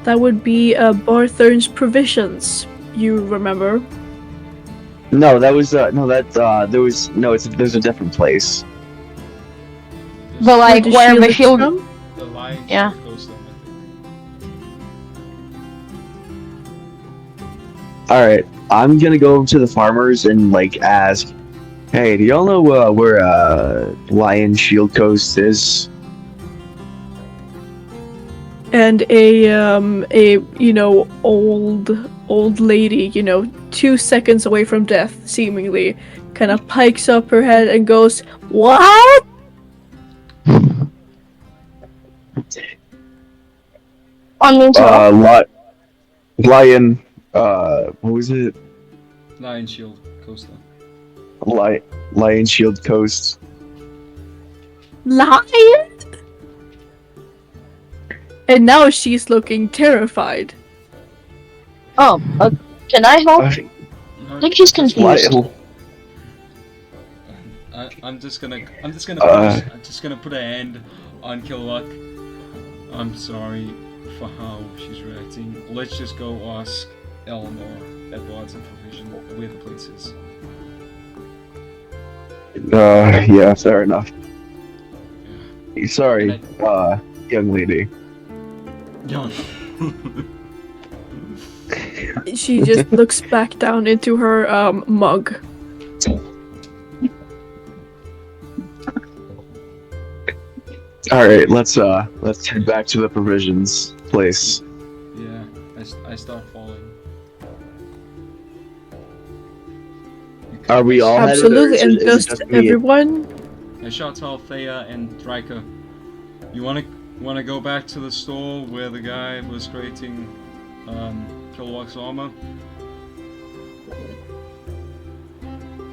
That would be Barthorn's Provisions, you remember? No, that was there's a different place. But like where the is shield. from? the line Yeah. goes down. All right, I'm gonna go over to the farmers and like ask, hey, do y'all know where Lion Shield Coast is? And a old lady, 2 seconds away from death, seemingly, kind of pikes up her head and goes, "What?" I mean, so Lion, what was it? Lion Shield Coaster. Lion Shield Coast. Lion? And now she's looking terrified. can I help? I think she's confused. I'm just gonna put a hand on Kiliwak. I'm sorry for how she's reacting. Let's just go ask Eleanor at Bards and Provision where the place is. Yeah, fair enough. Yeah. Sorry, young lady. Young. She just looks back down into her mug. All right, let's head back to the provisions place. Yeah, I start falling. Are we all headed, or Absolutely, is and it just just me? everyone. I shout to Althea and Ryker. You wanna go back to the store where the guy was creating Kiliwak's armor?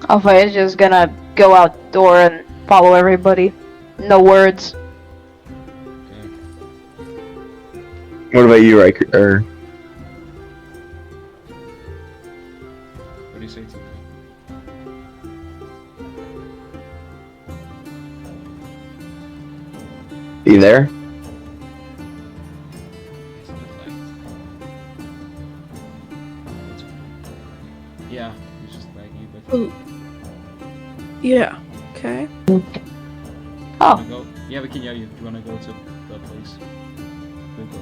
Althea's just gonna go outdoor and follow everybody. No words. Okay. What about you, Ryker? What do you say to me? You there? Yeah, he's just lagging, but. Oh. Yeah. Okay. Oh. Go? Yeah, we can hear you. Do you wanna go to the place? We'll go.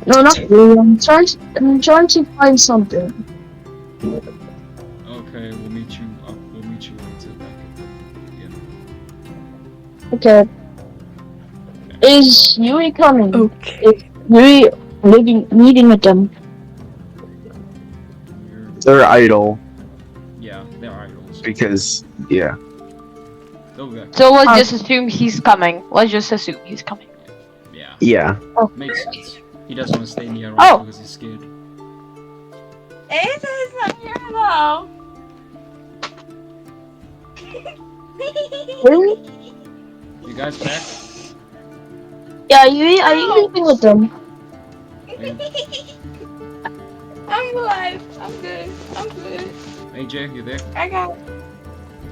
No, not really. I'm trying to find something. Okay, we'll meet you later back at the Okay. Is Yuri coming? Okay. Is Yuri meeting with them? They're idle Yeah, they're idols. because yeah. They'll be back. So let's just assume he's coming. Let's just assume he's coming. Yeah, Yeah. makes sense. He doesn't want to stay near us Oh. because he's scared. Asa is not here though. Really? You guys back? Yeah, Yuri, are you meeting with them? I'm alive. I'm good. I'm good. Hey Jay, you there? I got.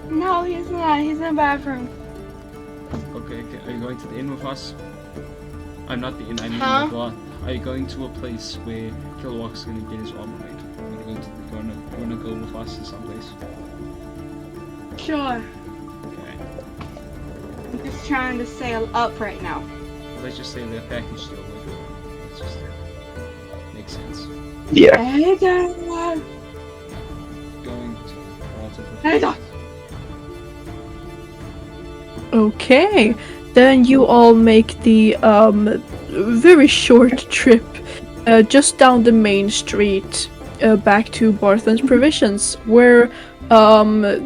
No, he's not. He's in the bathroom. Okay, are you going to the inn with us? I'm not the inn, I mean Huh? the bar. Are you going to a place where Kiliwak's gonna get his armor made? Are you gonna go with us to someplace? Sure. Okay. I'm just trying to stay up right now. Let's just say they're package deal. Let's just makes sense. Yeah. Hey, Dad. Going to Hey, Dad. Okay. Then you all make the very short trip just down the main street back to Barthen's Provisions, where Elmar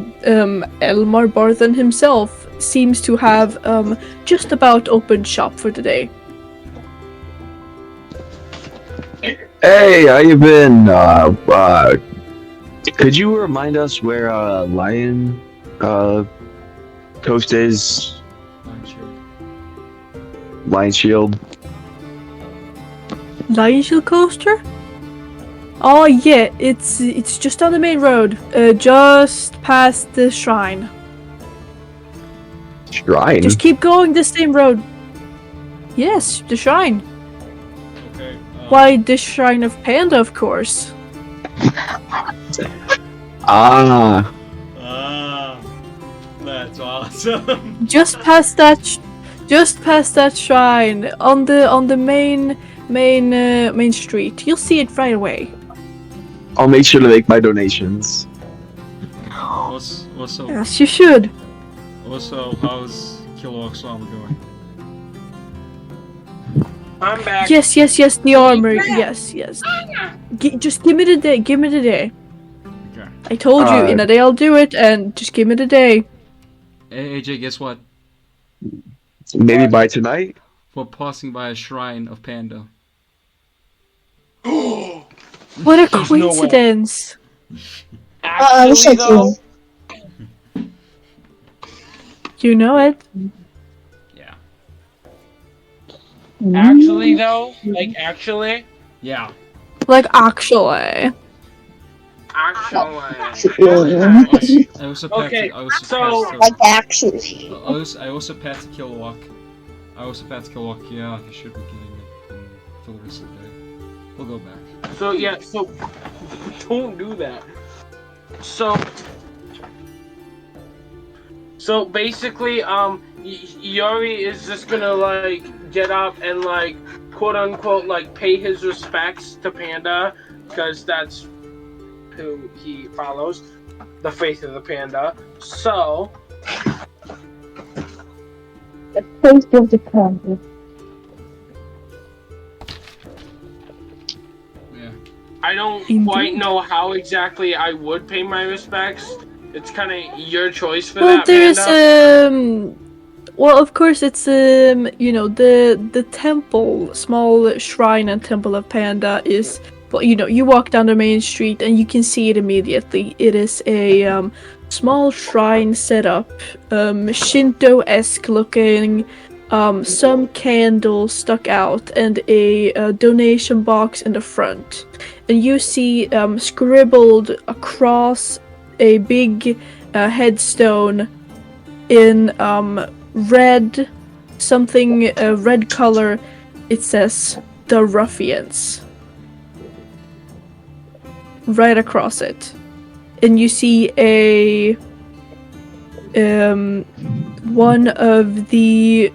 Barthen himself seems to have just about opened shop for the day. Hey, how you been? Could you remind us where Lion Coast is? Lion Shield. Lion Shield Coaster? Oh yeah, it's just on the main road, just past the shrine. Shrine. Just keep going the same road. Yes, the shrine. Okay. Why, the shrine of Panda, of course. Ah. Ah, that's awesome. Just past that, Just past that shrine on the main street. You'll see it right away. I'll make sure to make my donations. Also, Yes, you should. how's Kiliwak's armor going? I'm back. Yes, the armor. Yes. Just give me the day. Give me the day. Okay. I told you in a day I'll do it, and just give me the day. Hey, AJ, guess what? Maybe by tonight? We're passing by a shrine of Panda. What a There's no way. coincidence! Actually, though, You know it. Yeah. actually, though, like, actually, Yeah. Like actually. I also Okay, passed so- Like actually. I also passed Kiliwak. Yeah, he should be getting it for the rest of the day. We'll go back. so yeah, so don't do that. So basically, Yori is just gonna like get up and like quote unquote like pay his respects to Panda because that's who he follows, the faith of the panda. So The place of the panda. Yeah. I don't Indeed. quite know how exactly I would pay my respects. It's kind of your choice for Well, that, there's Panda. well, of course, it's the temple, small shrine and temple of Panda is. Well, you walk down the main street and you can see it immediately. It is a small shrine set up, Shinto-esque looking. Some candles stuck out and a donation box in the front, and you see scribbled across a big headstone in red color. It says "The Ruffians" right across it, and you see a one of the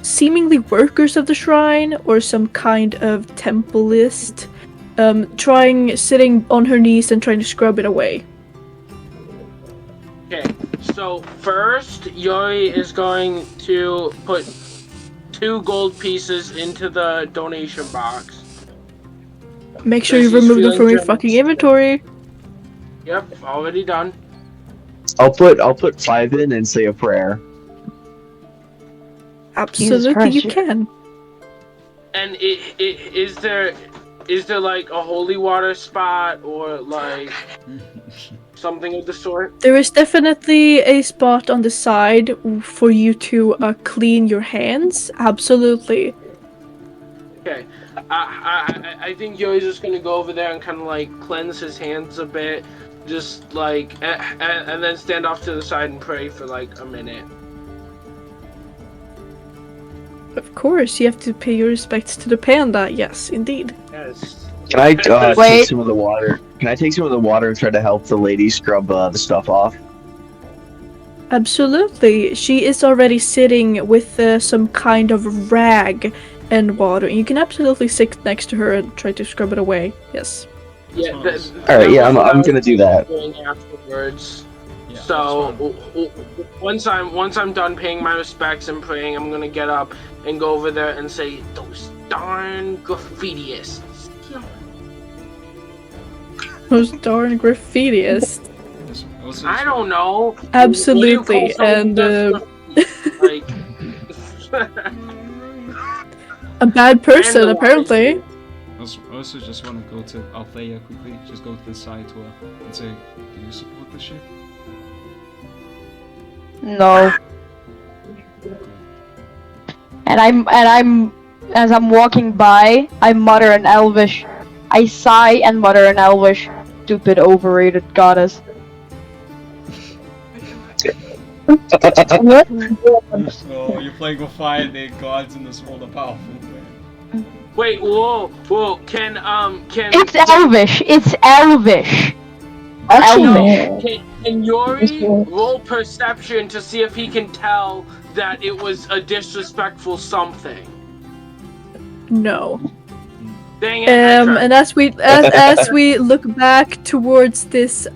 seemingly workers of the shrine or some kind of templeist sitting on her knees and trying to scrub it away. Okay, so first, Yori is going to put 2 gold pieces into the donation box. Make sure So you she's remove them feeling from your generous. fucking inventory. Yep, already done. I'll put 5 in and say a prayer. Absolutely, Christ, you you- can. And is there like a holy water spot or like something of the sort? There is definitely a spot on the side for you to clean your hands. Absolutely. Okay, I think Yori's just gonna go over there and kind of like cleanse his hands a bit, just like and then stand off to the side and pray for like a minute. Of course, you have to pay your respects to the panda. Yes, indeed. Yes. Can I Wait. take some of the water? Can I take some of the water and try to help the lady scrub the stuff off? Absolutely. She is already sitting with some kind of rag and water. You can absolutely sit next to her and try to scrub it away. Yes. Yeah. Alright, yeah, I'm gonna do that. Doing afterwards. Yeah, So once I'm done paying my respects and praying, I'm gonna get up and go over there and say, "Those darn graffitiists." Those darn graffitiists. I don't know. Absolutely, What do you call someone and that's like a bad person, Vandalizing. apparently. I also just want to go to Althea quickly. Just go to the side to her and say, "Do you support this shit?" No. And I'm as I'm walking by, I mutter in Elvish. I sigh and mutter in Elvish. Stupid overrated goddess. What? Oh, you're playing with fire. The gods in this world are powerful, man. Wait, whoa, can It's Elvish. It's Elvish. Actually, Elvish. no. And Yori, roll perception to see if he can tell that it was a disrespectful something. No. Dang it, I tried. And as we look back towards this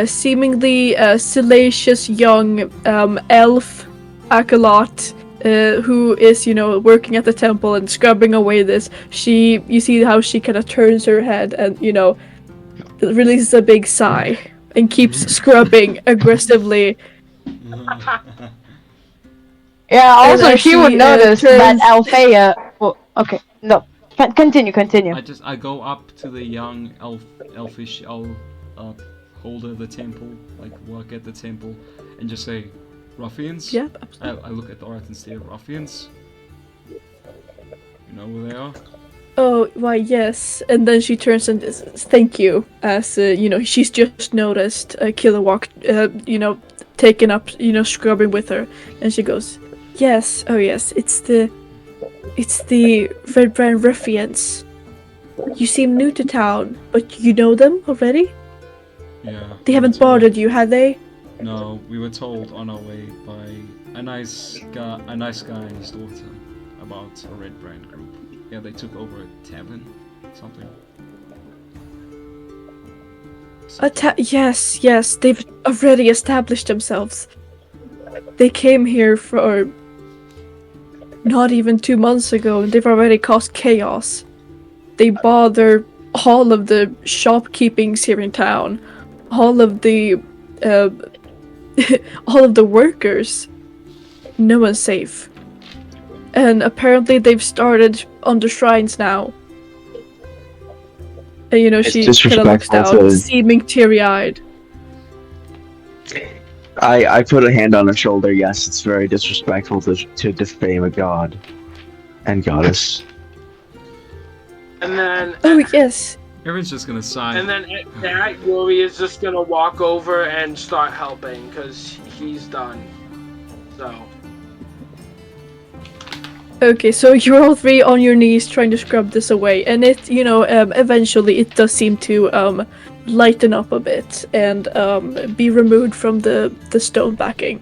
seemingly salacious young elf acolyte who is, you know, working at the temple and scrubbing away this, you see how she kind of turns her head and, you know, releases a big sigh and keeps scrubbing aggressively. Yeah, also as she would she, notice that turns- Althea. Well, okay, no. Continue. I go up to the young elfish holder of the temple, like work at the temple, and just say, "Ruffians." Yep, absolutely. I look at the art and stare, "Ruffians." You know where they are? Oh, why, yes. And then she turns and says, "Thank you," as, you know, she's just noticed Kiliwak, you know, taken up, you know, scrubbing with her. And she goes, "Yes, oh yes, it's the Red Brand Ruffians. You seem new to town, but you know them already? Yeah. They haven't bothered you, have they?" No, we were told on our way by a nice guy and his daughter about a Red Brand group. Yeah, they took over a tavern, something. Yes, they've already established themselves. They came here for not even 2 months ago, and they've already caused chaos. They bother all of the shopkeepings here in town, all of the workers. No one's safe. And apparently they've started on the shrines now. And, you know, It's she kind of looks disrespectful down, to- seeming teary-eyed. I put a hand on her shoulder. Yes, it's very disrespectful to defame a god and goddess. And then, Oh, yes. Erin's just gonna sigh. and then at that, Yori is just gonna walk over and start helping because he's done. So. Okay, so you're all three on your knees trying to scrub this away, and it, you know, eventually it does seem to lighten up a bit and be removed from the stone backing.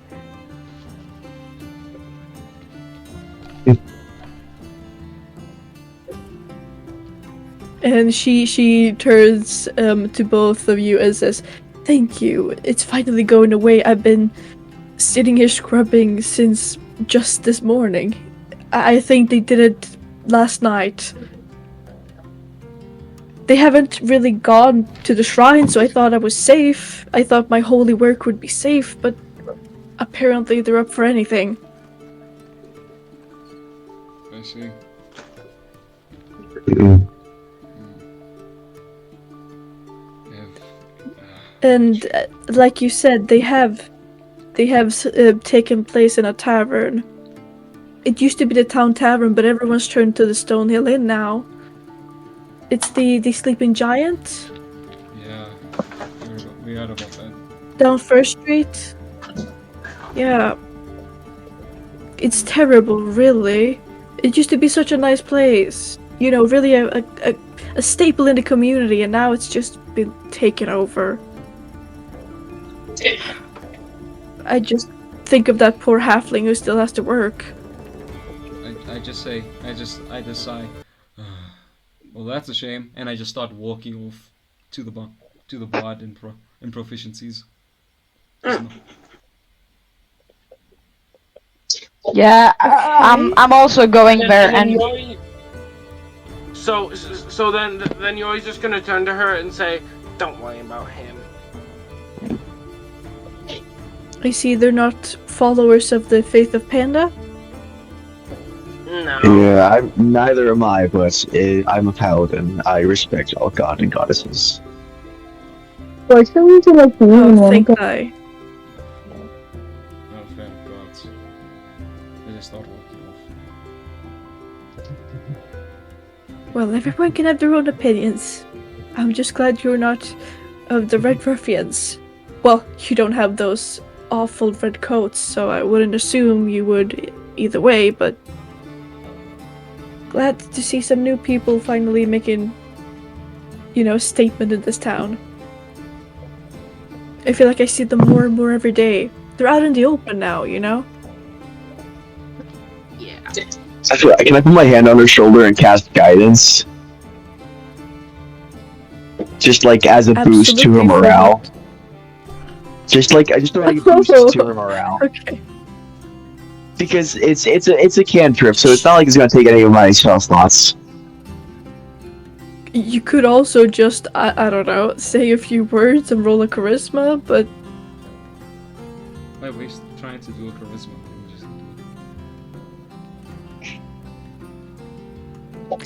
And she turns to both of you and says, "Thank you. It's finally going away. I've been sitting here scrubbing since just this morning. I think they did it last night. They haven't really gone to the shrine, so I thought I was safe. I thought my holy work would be safe, but apparently they're up for anything." I see. And like you said, they have taken place in a tavern. It used to be the town tavern, but everyone's turned to the Stonehill Inn now. It's the Sleeping Giant Yeah, we heard about that. down First Street. Yeah. It's terrible, really. It used to be such a nice place. You know, really a staple in the community, and now it's just been taken over. I just think of that poor halfling who still has to work. I just sigh. Well, that's a shame. And I just start walking off to the bard and proficiencies. Yeah, I'm also going there, and Yori, so then Yori's just gonna turn to her and say, "Don't worry about him." I see they're not followers of the faith of Panda. No. Yeah, neither am I, but I'm a paladin. I respect all god and goddesses. Why still need to like lean Oh, one thank god? I. Oh, thank God. I just start walking off. Well, everyone can have their own opinions. I'm just glad you're not of the Red Ruffians. Well, you don't have those awful red coats, so I wouldn't assume you would either way, but glad to see some new people finally making, you know, a statement in this town. I feel like I see them more and more every day. They're out in the open now, you know? Yeah. Can I put my hand on her shoulder and cast guidance? Just like as a boost to her Absolutely, morale. Just like I just want to boost to her morale. Okay. Because it's a cantrip, so it's not like it's gonna take any of my spell slots. You could also just, I don't know, say a few words and roll a charisma, but Wait, we're trying to do a charisma.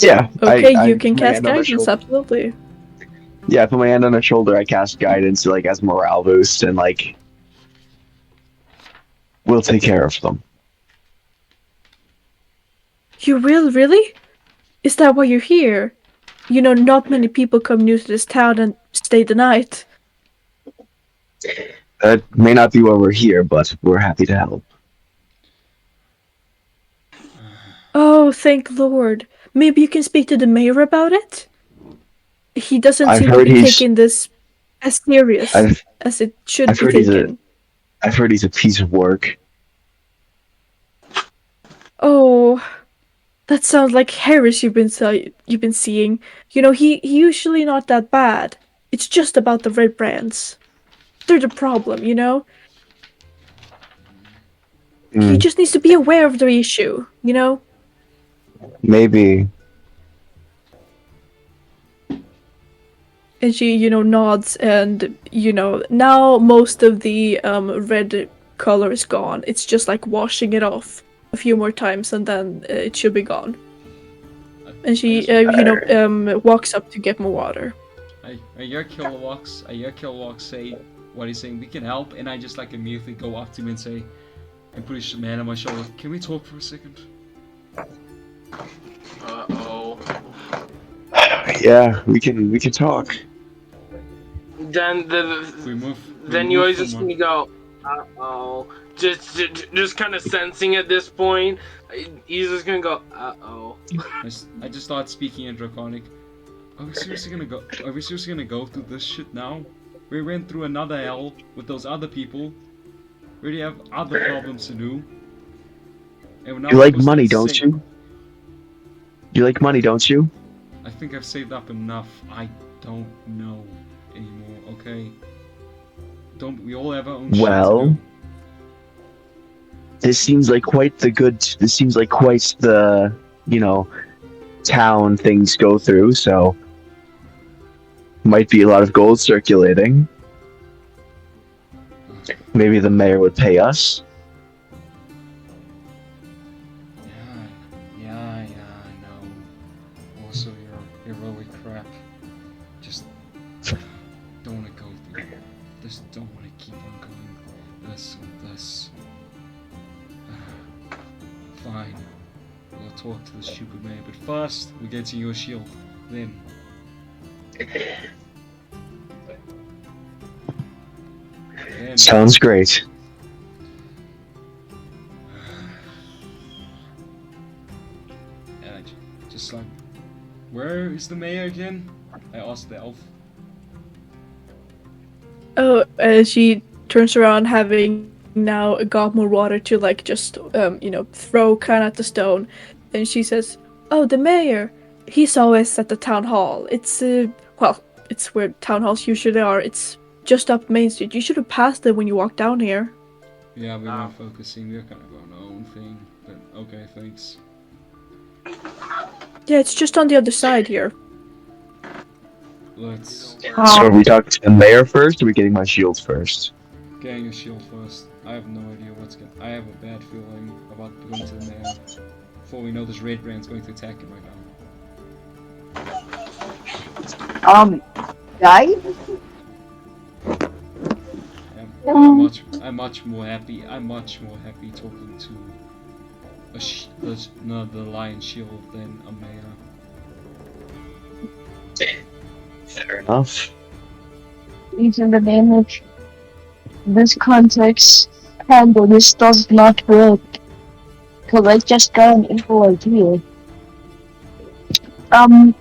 Yeah. okay, I you can put my cast hand on her guidance, shoulder. absolutely. Yeah, I put my hand on her shoulder, I cast guidance like as morale boost and like we'll take care of them. You will, really? Is that why you're here? You know, not many people come new to this town and stay the night. That may not be why we're here, but we're happy to help. Oh, thank Lord. Maybe you can speak to the mayor about it? He doesn't I've seem to heard be he's- taking this as serious as it should I've be heard he's taken. I've heard he's a piece of work. Oh, that sounds like Harris you've been seeing. You know, he usually not that bad. It's just about the red brands. They're the problem, you know? He just needs to be aware of the issue, you know? Maybe. And she, you know, nods and, you know, now most of the red color is gone. It's just like washing it off a few more times and then it should be gone. And she, walks up to get more water. I hear Kiliwak say what he's saying, we can help, and I just like immediately go up to him and say, and put his hand on my shoulder, can we talk for a second? Uh-oh. Yeah, we can talk. Then Yori's just gonna go, uh-oh. Just kind of sensing at this point, he's just gonna go, uh-oh. I just start speaking in Draconic. Are we seriously gonna go through this shit now? We went through another hell with those other people. We already have other problems to do. And You like money, don't you? You like money, don't you? I think I've saved up enough. I don't know anymore, okay? Don't we all have our own shit to Well, do? this seems like quite the, town things go through, so might be a lot of gold circulating. Maybe the mayor would pay us. Yeah, I know. Also, your heroic crap. Just don't want to go through. Just don't want to keep on going this and this. Fine. We'll talk to the stupid mayor, but first we get to your shield. Then. Sounds great. And I just like, where is the mayor again? I asked the elf. Oh, she turns around having now got more water to like just, throw kind of at the stone. And she says, oh, the mayor. He's always at the town hall. It's, it's where town halls usually are. It's just up Main Street. You should have passed it when you walked down here. Yeah, we're not focusing. We're kind of on our own thing. But okay, thanks. Yeah, it's just on the other side here. Let's So are we talking to the mayor first, or are we getting my shields first? getting a shield first. I have no idea what's going. I have a bad feeling about going to the mayor. Before we know, this red brand's going to attack him right now. Guys? I'm much more happy talking to the lion shield than a mayor. Fair enough. Please, in the name of this context, Panda, this does not work. Cause I just got an info idea. Panda,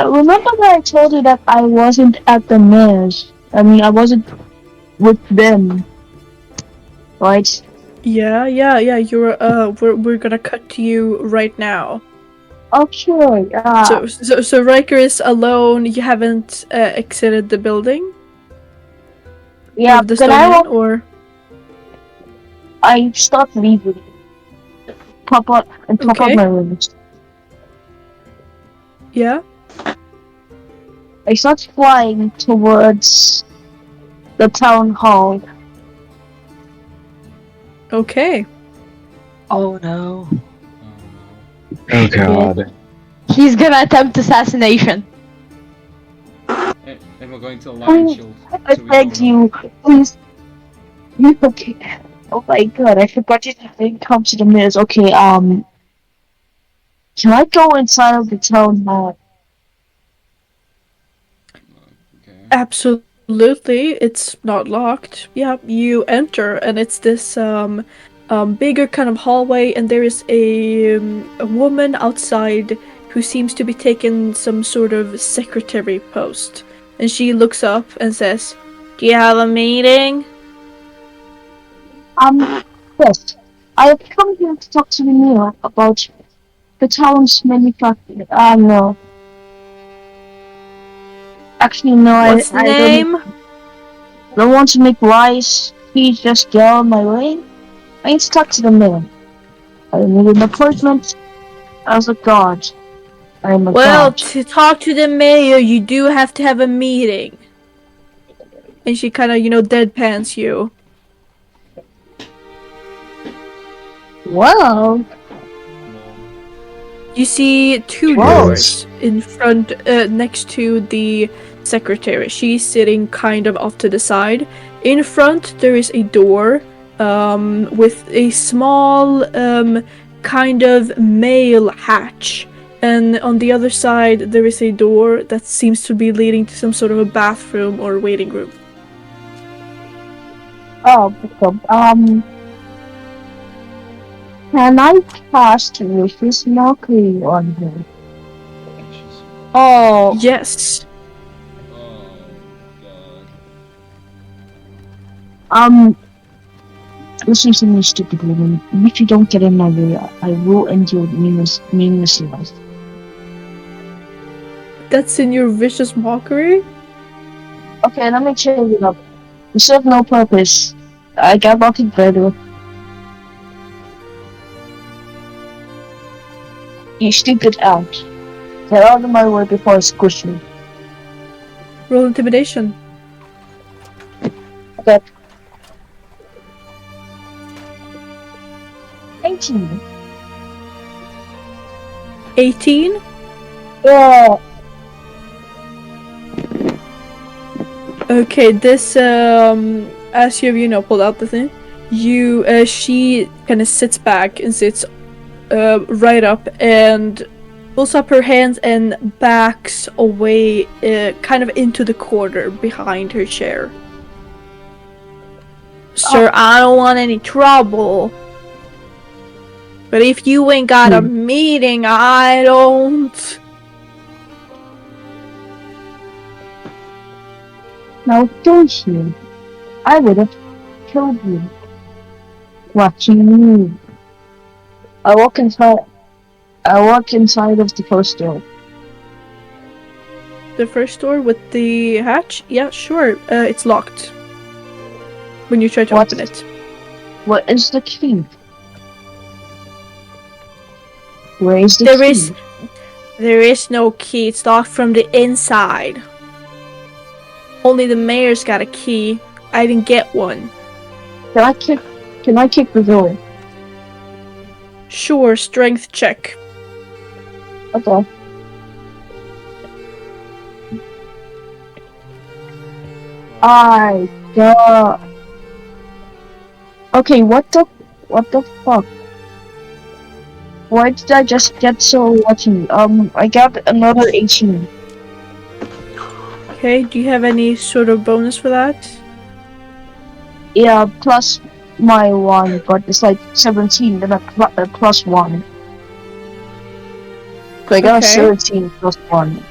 remember that I told you that I wasn't at the mayor's? I mean, I wasn't with them, right? Yeah. You're we're gonna cut to you right now. Okay. So Ryker is alone. You haven't exited the building Yeah, of the but Stone Inn, or I start leaving. Pop up Okay. my rooms. yeah. I start flying towards the town hall. Okay. Oh no. Oh god. He's gonna attempt assassination. And we're going to a lion shield. I so we begged don't know. you, please. You okay? Oh my god, I forgot you didn't come to the mirrors. Okay, can I go inside of the town hall? Okay. Absolutely, it's not locked. Yeah, you enter, and it's this bigger kind of hallway, and there is a woman outside who seems to be taking some sort of secretary post. And she looks up and says, "Do you have a meeting?" Yes. I have come here to talk to the mayor about the town's manufacturing. No. Actually, no, What's the I name? don't want to make lies. Please just get out of my way. I need to talk to the mayor. I need an appointment as a god. I am a Well, god. to talk to the mayor, you do have to have a meeting. And she kind of, deadpans you. Well, You see two Whoa. doors in front, next to the secretary. She's sitting kind of off to the side. In front, there is a door with a small kind of mail hatch. And on the other side, there is a door that seems to be leading to some sort of a bathroom or waiting room. can I cast Vicious Mockery on him? Oh. Yes. Oh god. Listen to me, stupid woman. If you don't get in my way, I will end your meaningless life. That's in your vicious mockery? Okay, let me change it up. You serve no purpose. I got nothing better. You stupid out. Get out of my way before I squish you. Roll intimidation. Okay. 18. 18? Yeah. Okay, this, as you have, pulled out the thing, she kind of sits back and sits right up and pulls up her hands and backs away kind of into the corner behind her chair. Sir, I don't want any trouble. But if you ain't got a meeting, I don't. Now don't you? I would have killed you. Watching you. I walk inside of the first door. The first door with the hatch? Yeah, sure. It's locked. When you try to What? open it. What is the key? Where is the key? There is no key. It's locked from the inside. Only the mayor's got a key. I didn't get one. Can I kick the door? Sure, strength check. Okay. Okay, what the fuck? Why did I just get so lucky? I got another 18. Okay, do you have any sort of bonus for that? Yeah, plus my 1, but it's like 17, then a plus 1. So I got a Okay. 17 plus 1.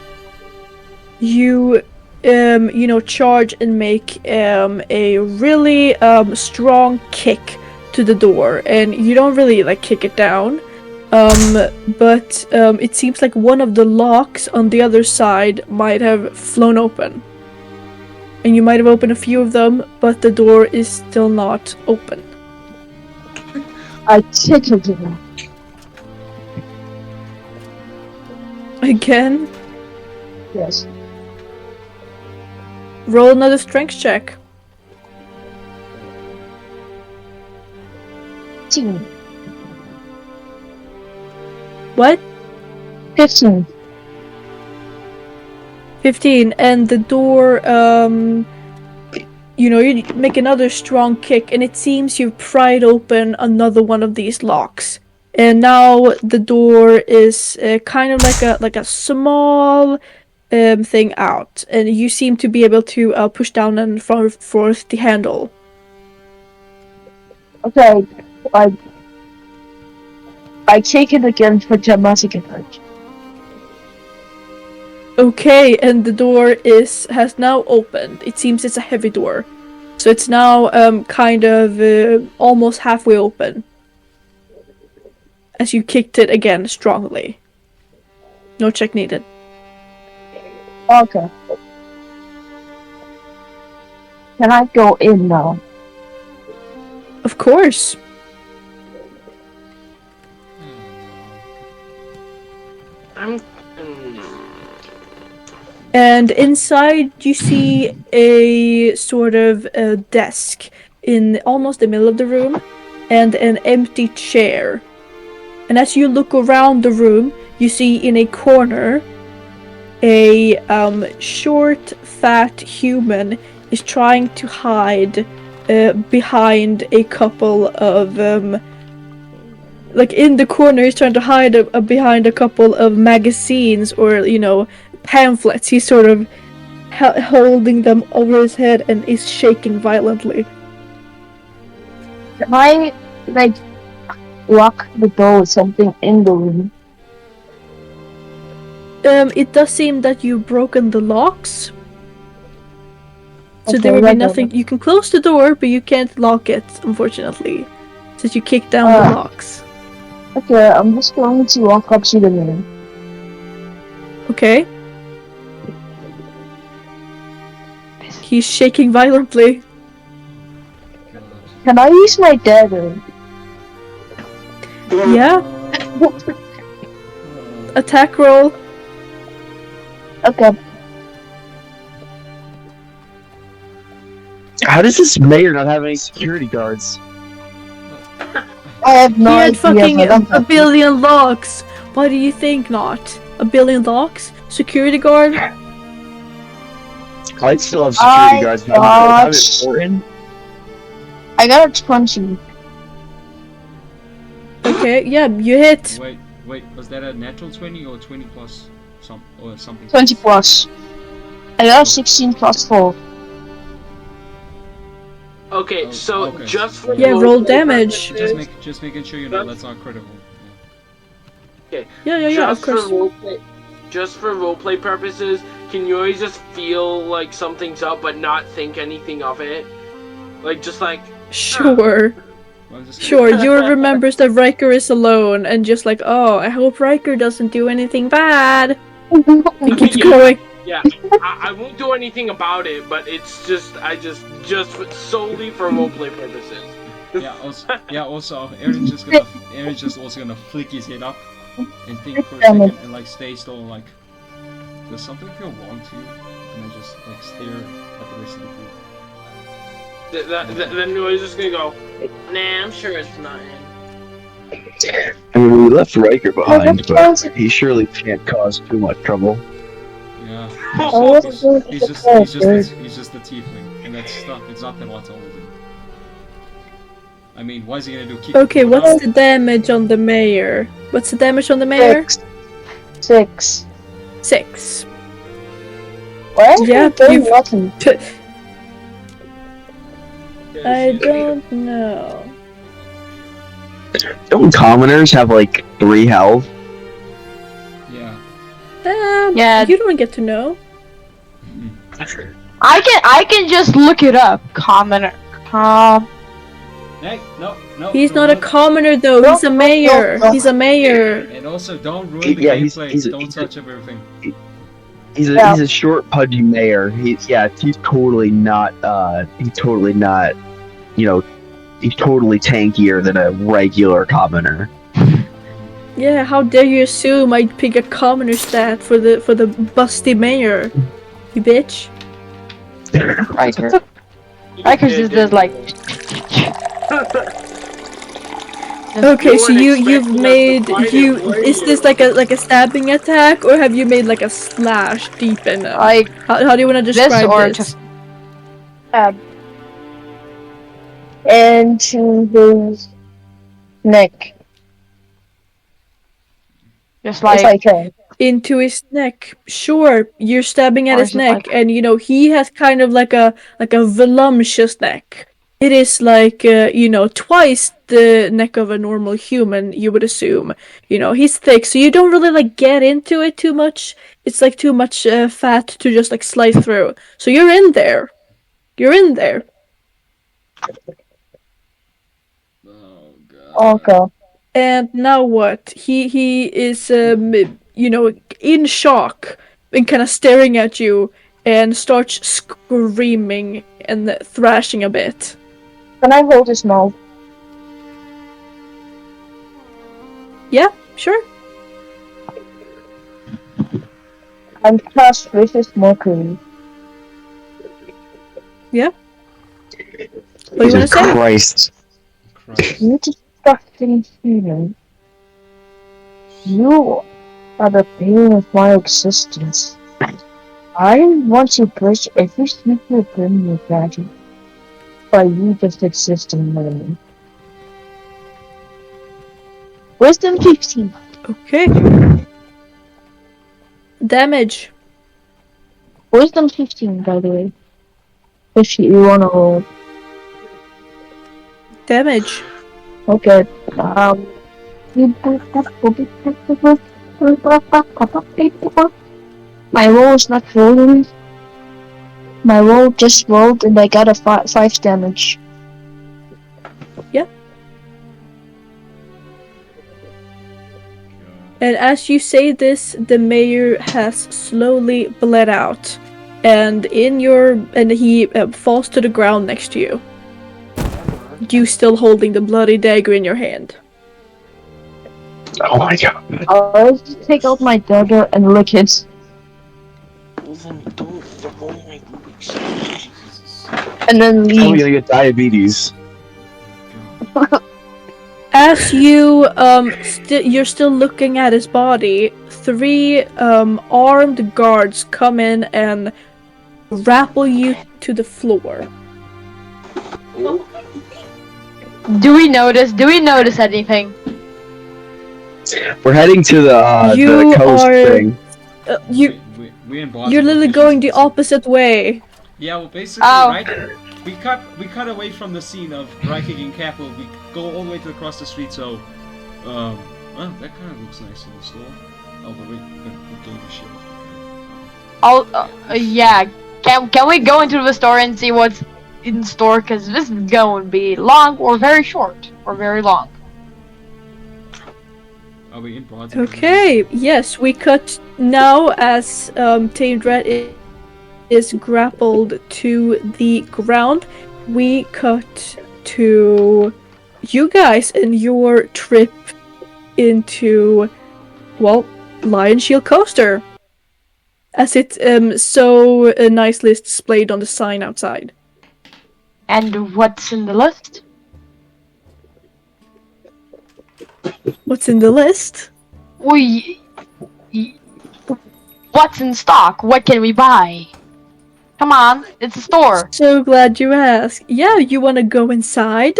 You charge and make a really strong kick to the door, and you don't really like kick it down. But it seems like one of the locks on the other side might have flown open. And you might have opened a few of them, but the door is still not open. I take it again. Again? Yes. Roll another strength check. 15. What? 15. 15, and the door, you make another strong kick, and it seems you've pried open another one of these locks. And now the door is kind of like a small thing out, and you seem to be able to push down and forth the handle. Okay, I take it again for dramatic effect. Okay, and the door has now opened. It seems it's a heavy door, so it's now kind of almost halfway open. As you kicked it again strongly. No check needed. Okay. Can I go in now? Of course. And inside you see a sort of desk in almost the middle of the room and an empty chair. And as you look around the room, you see in a corner a short, fat human is trying to hide behind a couple of in the corner he's trying to hide behind a couple of magazines or pamphlets. He's sort of holding them over his head and is shaking violently. Can I lock the door with something in the room? It does seem that you've broken the locks. So Okay, there will be right nothing. over. You can close the door, but you can't lock it, unfortunately. Since you kicked down the locks. Okay, I'm just going to walk up to the room. Okay. He's shaking violently. Can I use my dagger? Yeah. Attack roll. Okay. How does this mayor not have any security guards? I have no He had idea. fucking but I'm a billion locks. Why do you think not? A billion locks? Security guard? I'd still have security guards, but I'm important. I got a 20. Okay, yeah, you hit. Wait, was that a natural 20 or 20 plus something? 20 plus. I got a 16 plus 4. Okay, Oh, so okay. just for Yeah, roll roleplay damage. purposes- Just making sure you know that's not critical. Okay. Yeah, of Just for course. just for roleplay purposes, can you always just feel like something's up but not think anything of it? Sure. Well, just Sure, Yori remembers that Ryker is alone and just like, oh, I hope Ryker doesn't do anything bad. And keeps Yeah. going. Yeah, I won't do anything about it, but it's just solely for roleplay purposes. Also, Erin's just also gonna flick his head up and think for a second and like stay still and like, does something feel wrong to you? And then just like stare at the rest of the group. Then we're just gonna go, nah, I'm sure it's nothing. I mean, we left Ryker behind, but he surely can't cause too much trouble. Yeah. Oh, He's just a tiefling, and that's not. It's not that what's holding. I mean, why is he gonna do? Kick Okay, people what's out? the damage on the mayor? What's the damage on the mayor? 6. 6. Why is Yeah, he doing you've- nothing? I don't know. Don't commoners have like 3 health? Yeah. Yeah. You don't get to know. I can just look it up. Commoner. Hey, no. He's don't not a look. commoner though. He's a mayor. He's a mayor. And also, don't ruin the Yeah, gameplay. Don't touch up everything. He's a short, pudgy mayor. He's totally not. He's totally not. You know, he's totally tankier than a regular commoner. Yeah, how dare you assume I'd pick a commoner stat for the busty mayor, you bitch. Ryker. Ryker's just does like. Okay, so weren't you've expecting us to made fight you him, were is you? this like a stabbing attack, or have you made like a slash deep in him? Like How do you want to this describe or this? just Into his neck. just If I like can. Into his neck. Sure, you're stabbing at Or his is it neck, like- and he has kind of like a voluptuous neck. It is like twice the neck of a normal human, you would assume. He's thick, so you don't really like get into it too much. It's like too much fat to just like slice through. So you're in there. You're in there. Oh god. Okay. And now what? He is in shock and kind of staring at you and starts screaming and thrashing a bit. Can I hold his mouth? Yeah, sure. And cast vicious mockery. What do you want to Jesus say? Christ. Christ. You disgusting human. You are the pain of my existence. I want to break every single thing you imagine. But you just exist in me. Wisdom 15. Okay. Damage. Wisdom 15, by the way. If you wanna roll. Damage. Okay. My roll is not rolling. My roll just rolled and I got a 5 damage. And as you say this, the mayor has slowly bled out, and he falls to the ground next to you. You still holding the bloody dagger in your hand. Oh my god. I'll just take out my dagger and lick it. And then I'm leave. gonna get diabetes. As you're still looking at his body, 3 armed guards come in and grapple you to the floor. do we notice anything? We're heading to the coast thing. We in Boston. You're literally going the opposite way. Yeah, well, basically, Oh. right? We cut away from the scene of Ryker getting capital. We go all the way to across the street. So, well, that kind of looks nice in the store. Oh, but we gave a shit. Yeah. Can we go into the store and see what's in store? Cause this is going to be long or very short or very long. Are we in Boston? Okay, yes, we cut now as Teamedrat is grappled to the ground. We cut to you guys and your trip into, well, Lion Shield Coaster. As it's so nicely displayed on the sign outside. And what's in the list? What's in the list? What's in stock? What can we buy? Come on, it's a store. So glad you asked. Yeah, you wanna go inside,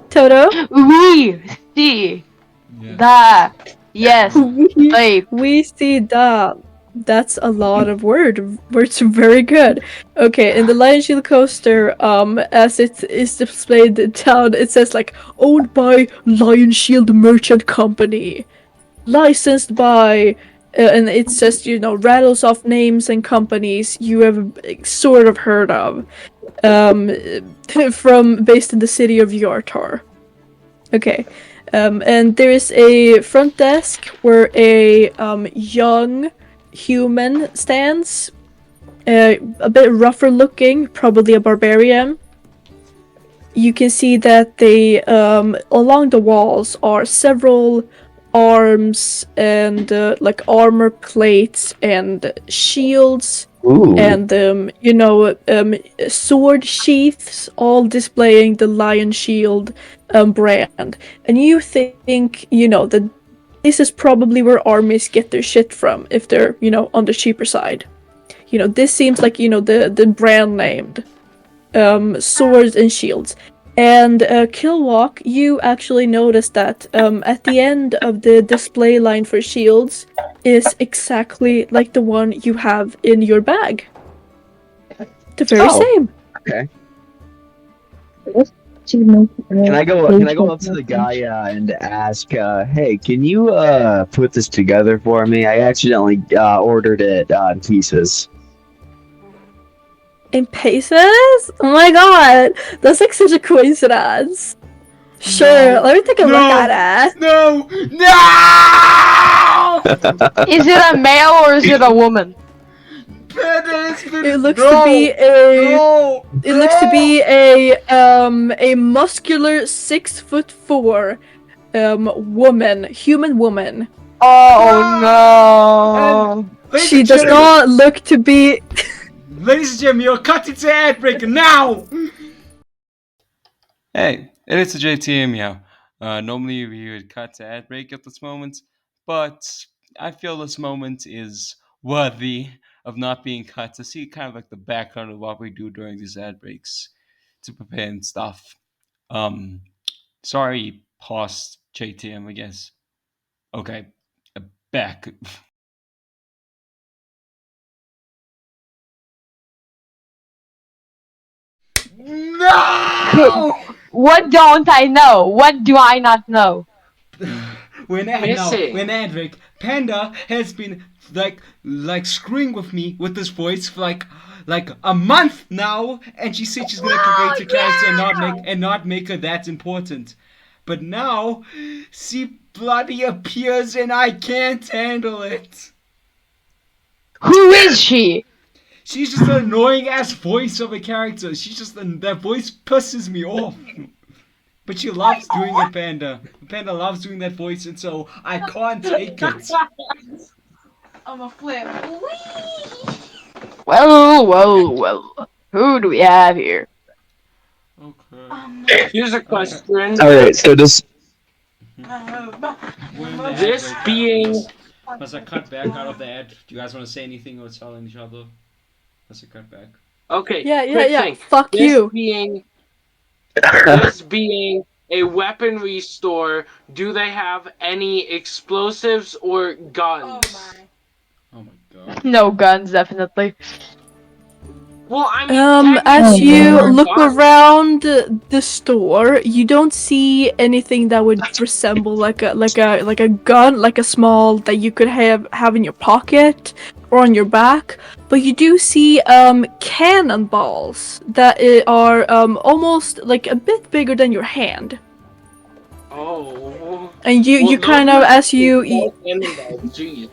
Toto? We see Yeah. that. Yes. Like, We see that. That's a lot of words very good. Okay, in the Lion Shield Coaster, as it is displayed down, it says like owned by Lion Shield Merchant Company, licensed by and it says, rattles off names and companies you have sort of heard of, based in the city of Yartar. Okay, and there is a front desk where a young human stands, a bit rougher looking, probably a barbarian. You can see that they, along the walls are several arms and armor plates and shields. Ooh. And sword sheaths, all displaying the Lion Shield brand. And you think that this is probably where armies get their shit from if they're on the cheaper side. This seems like the brand named swords and shields. And Kiliwak, you actually noticed that at the end of the display line for shields is exactly like the one you have in your bag. The very same. Okay. Can Can I go up to the guy and ask, hey, can you put this together for me? I accidentally ordered it in pieces. In pieces? Oh my god! That's like such a coincidence. Sure, let me take a look at it. No! Is it a male or is it a woman? It looks to be a muscular 6'4" human woman. Oh no! She does not look to be. Ladies and gentlemen, you're cutting to ad break now! Hey, it is the JTM here. Normally we would cut to ad break at this moment, but I feel this moment is worthy of not being cut to see kind of like the background of what we do during these ad breaks to prepare and stuff. Sorry, past JTM, I guess. Okay, back. No! What don't I know? What do I not know? When Adric, Panda has been like screwing with me with this voice for like a month now, and she said she's gonna create a character and not make her that important. But now she bloody appears and I can't handle it. Who is she? She's just an annoying ass voice of a character. That voice pisses me off. But she loves doing it, Panda. Panda loves doing that voice, and so I can't take it. I'm a flip. Well. Who do we have here? Okay. Here's a question. Alright, so this... This being... As I cut back out of the ad, do you guys want to say anything or tell each other? As I cut back. Okay. Yeah. Thing. Fuck you. This being a weaponry store, do they have any explosives or guns? Oh my god. No guns, definitely. Well, I mean, as you technically, look guns. around the store, you don't see anything that would resemble like a gun, like a small that you could have in your pocket or on your back. But you do see cannonballs that are almost like a bit bigger than your hand. Oh. And you kind of as you. Jeez.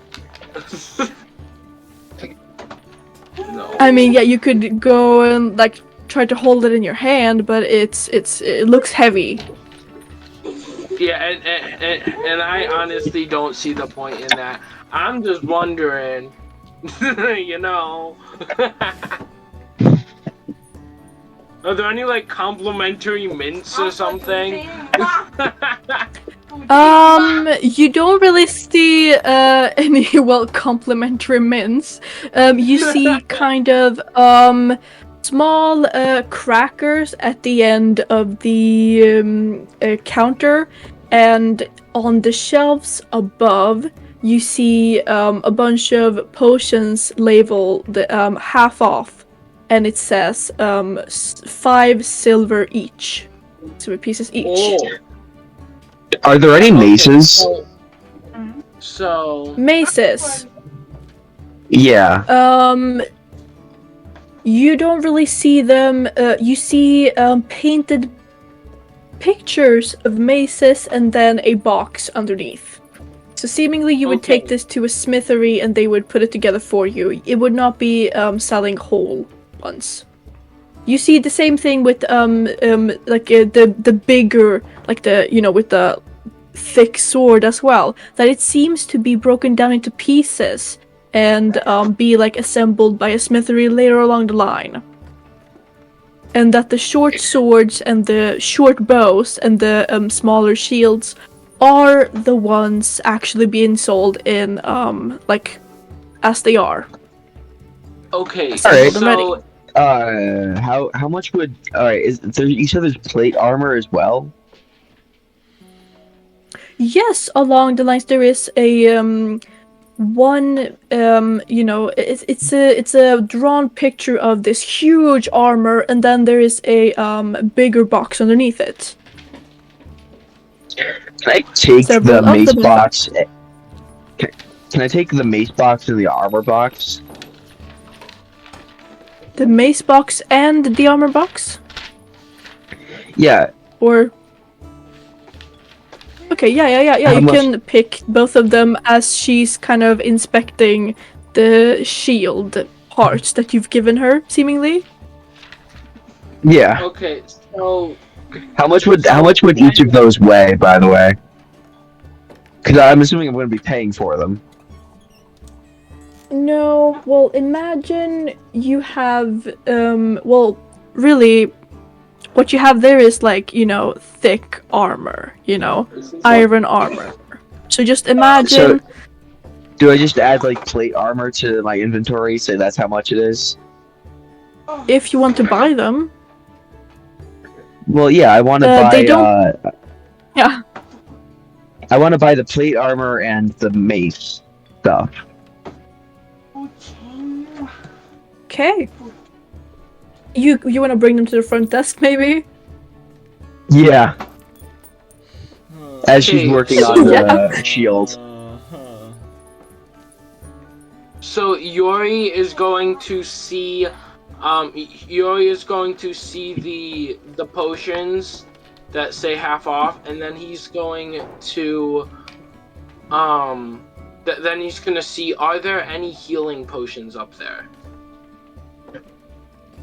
No. I mean, yeah, you could go and like try to hold it in your hand, but it looks heavy. Yeah, and I honestly don't see the point in that. I'm just wondering, you know. Are there any like complimentary mints or something? You don't really see any complimentary mints. You see kind of small crackers at the end of the counter, and on the shelves above you see a bunch of potions labeled half off, and it says 5 silver each, silver pieces each. Oh. Are there any maces? So Maces. Yeah. You don't really see them. You see painted pictures of maces and then a box underneath. So seemingly you would take this to a smithery and they would put it together for you. It would not be selling whole ones. You see the same thing with the bigger, like the, you know, with the thick sword as well, that it seems to be broken down into pieces and be like assembled by a smithery later along the line. And that the short swords and the short bows and the smaller shields are the ones actually being sold in like as they are. okay, Alright. so How much would is there? You said there's plate armor as well. Yes, along the lines there is a one you know, it's a drawn picture of this huge armor, and then there is a bigger box underneath it. Can I take Several the of mace them, in box? Can I take the mace box and the armor box? The mace box and the armor box? Yeah. Or okay, yeah. How You much- can pick both of them as she's kind of inspecting the shield parts that you've given her, seemingly. Yeah. okay, so How much would each of those weigh, by the way? Because I'm assuming I'm going to be paying for them. No, well, imagine you have, well, really, what you have there is like, you know, thick armor, you know, iron armor. So just imagine. So, do I just add like plate armor to my inventory? Say that's how much it is. If you want to buy them. Well, yeah, I want to buy. They don't. Yeah. I want to buy the plate armor and the mace stuff. Okay. You want to bring them to the front desk, maybe? Yeah. As she's Okay, working on the Yeah. shield. So Yori is going to see, Yori is going to see the potions that say half off, and then he's going to, then he's gonna see, are there any healing potions up there?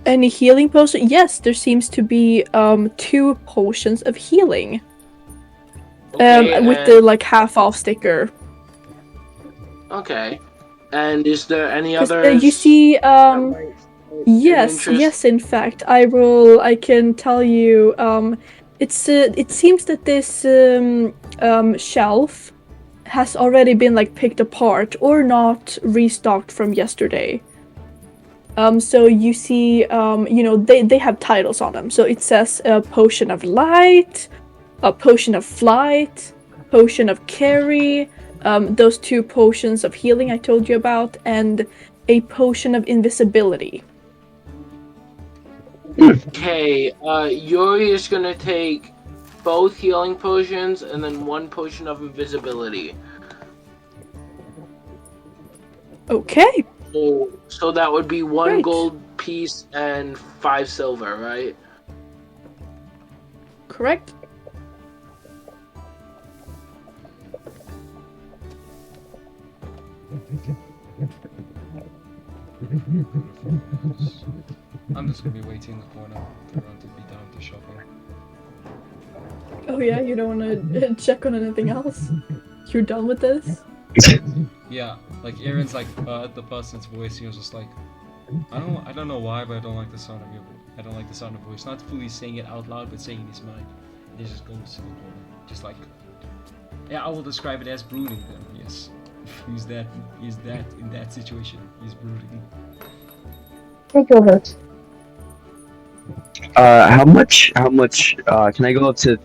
Any healing potion? Yes, there seems to be 2 potions of healing. Okay, With the like half off sticker. Okay. And is there any 'Cause, others? you see, Yes, yes, in fact, I can tell you, it seems that this shelf has already been like picked apart or not restocked from yesterday. So you see, you know, they have titles on them. So it says a potion of light, a potion of flight, potion of carry, those 2 potions of healing I told you about, and a potion of invisibility. Okay, Yori is gonna take both healing potions and then 1 potion of invisibility. Okay. So that would be 1 Right. gold piece and 5 silver, right? Correct. I'm just gonna be waiting in the corner for everyone to be done with the shopping. Oh yeah, you don't want to check on anything else? You're done with this? Yeah, like Erin's like the person's voice. He was just like, I don't know why, but I don't like the sound of your I don't like the sound of voice. Not fully saying it out loud, but saying in his mind. And he just goes to the corner, just like, yeah, I will describe it as brooding. Then yes, he's that in that situation. He's brooding. Take over. How much, can I go up to,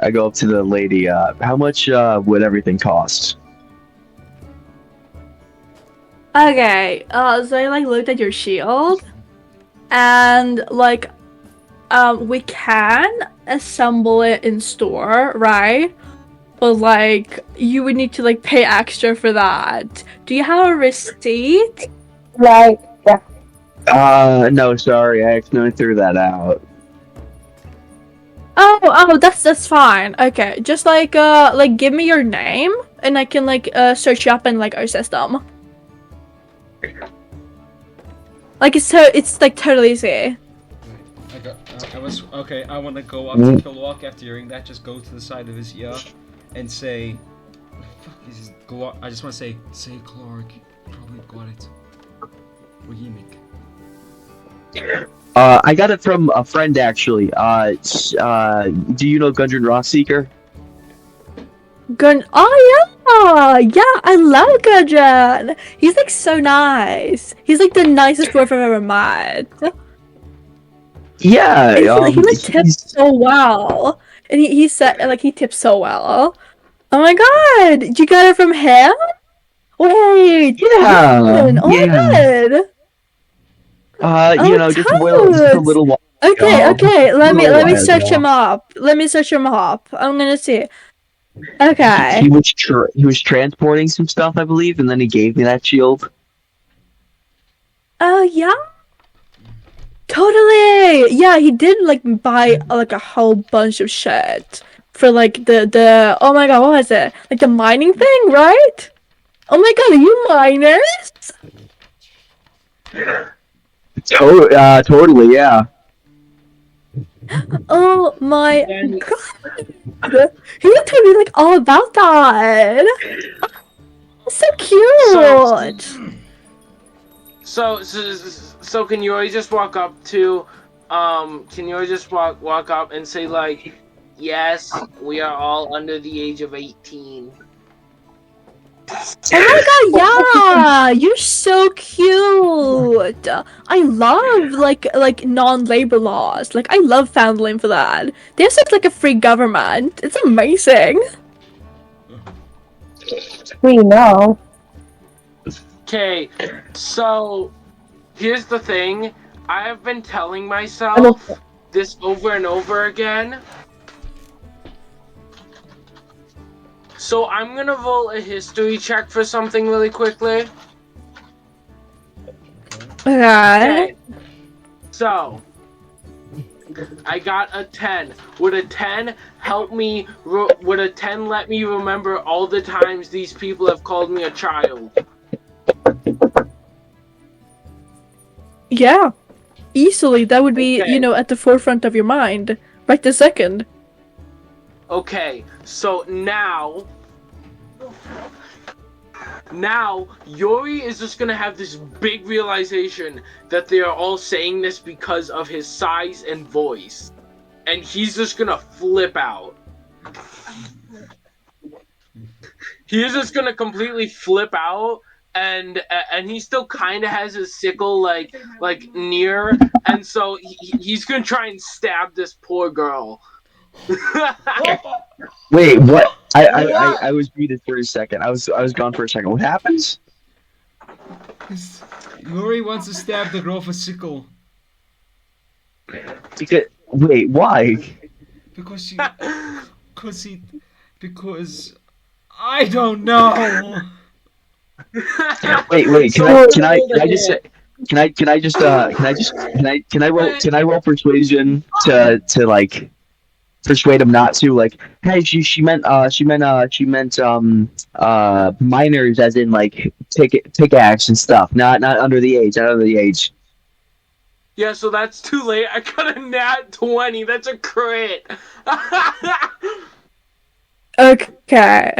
I go up to the lady, how much, would everything cost? Okay, so I like looked at your shield, and like, we can assemble it in store, right? but like you would need to like pay extra for that. Do you have a receipt? Like, yeah. No, sorry, I accidentally threw that out. Oh, that's fine. Okay, just like give me your name and I can like search you up in like our system. Like it's like totally easy. I want to go up to Kiliwak after hearing that. Just go to the side of his ear and say, what the fuck is his Clark? I just want to say Clark. Probably got it. What do you make? I got it from a friend actually. Do you know Gundren Rockseeker? Oh yeah, I love Gudrun. He's like so nice. He's like the nicest dwarf I've ever met. Yeah, And he like tips so well, and he said like he tips so well. Oh my god, you got it from him? Wait, yeah, Gudrun, oh yeah. my god. Just a little while. Okay. Let me while search ago. him up. Let me search him up. I'm gonna see. Okay. He was transporting some stuff, I believe, and then he gave me that shield. Oh yeah. Totally. Yeah, he did like buy like a whole bunch of shit for like the oh my god, what was it? Like the mining thing, right? Oh my god, are you miners? Totally, yeah. Oh my god. He told me like all about that. Oh, so cute. So can Yori just walk up to, walk up and say like, yes, we are all under the age of 18. Oh my god, yeah! You're so cute! I love like non-labor laws. Like I love Phandalin for that. They have such like a free government. It's amazing. We know. Okay, so here's the thing. I have been telling myself this over and over again. So I'm gonna roll a history check for something really quickly. Okay. So I got a 10. Would a 10 help me? Would a 10 let me remember all the times these people have called me a child? Yeah. Easily, that would be, Okay. at the forefront of your mind. Right this second. Okay, so now Yori is just gonna have this big realization that they are all saying this because of his size and voice, and he's just gonna flip out. He is just gonna completely flip out, and he still kind of has his sickle like near, and so he's gonna try and stab this poor girl. Wait, what? I was muted for a second. I was gone for a second. What happens? Yori wants to stab the girl with a sickle. Wait, why? Because I don't know. Wait. Can I roll persuasion to like persuade him not to, like, hey, she meant minors as in like pickaxe and stuff, not under the age. Yeah, so that's too late. I got a nat 20. That's a crit. Okay.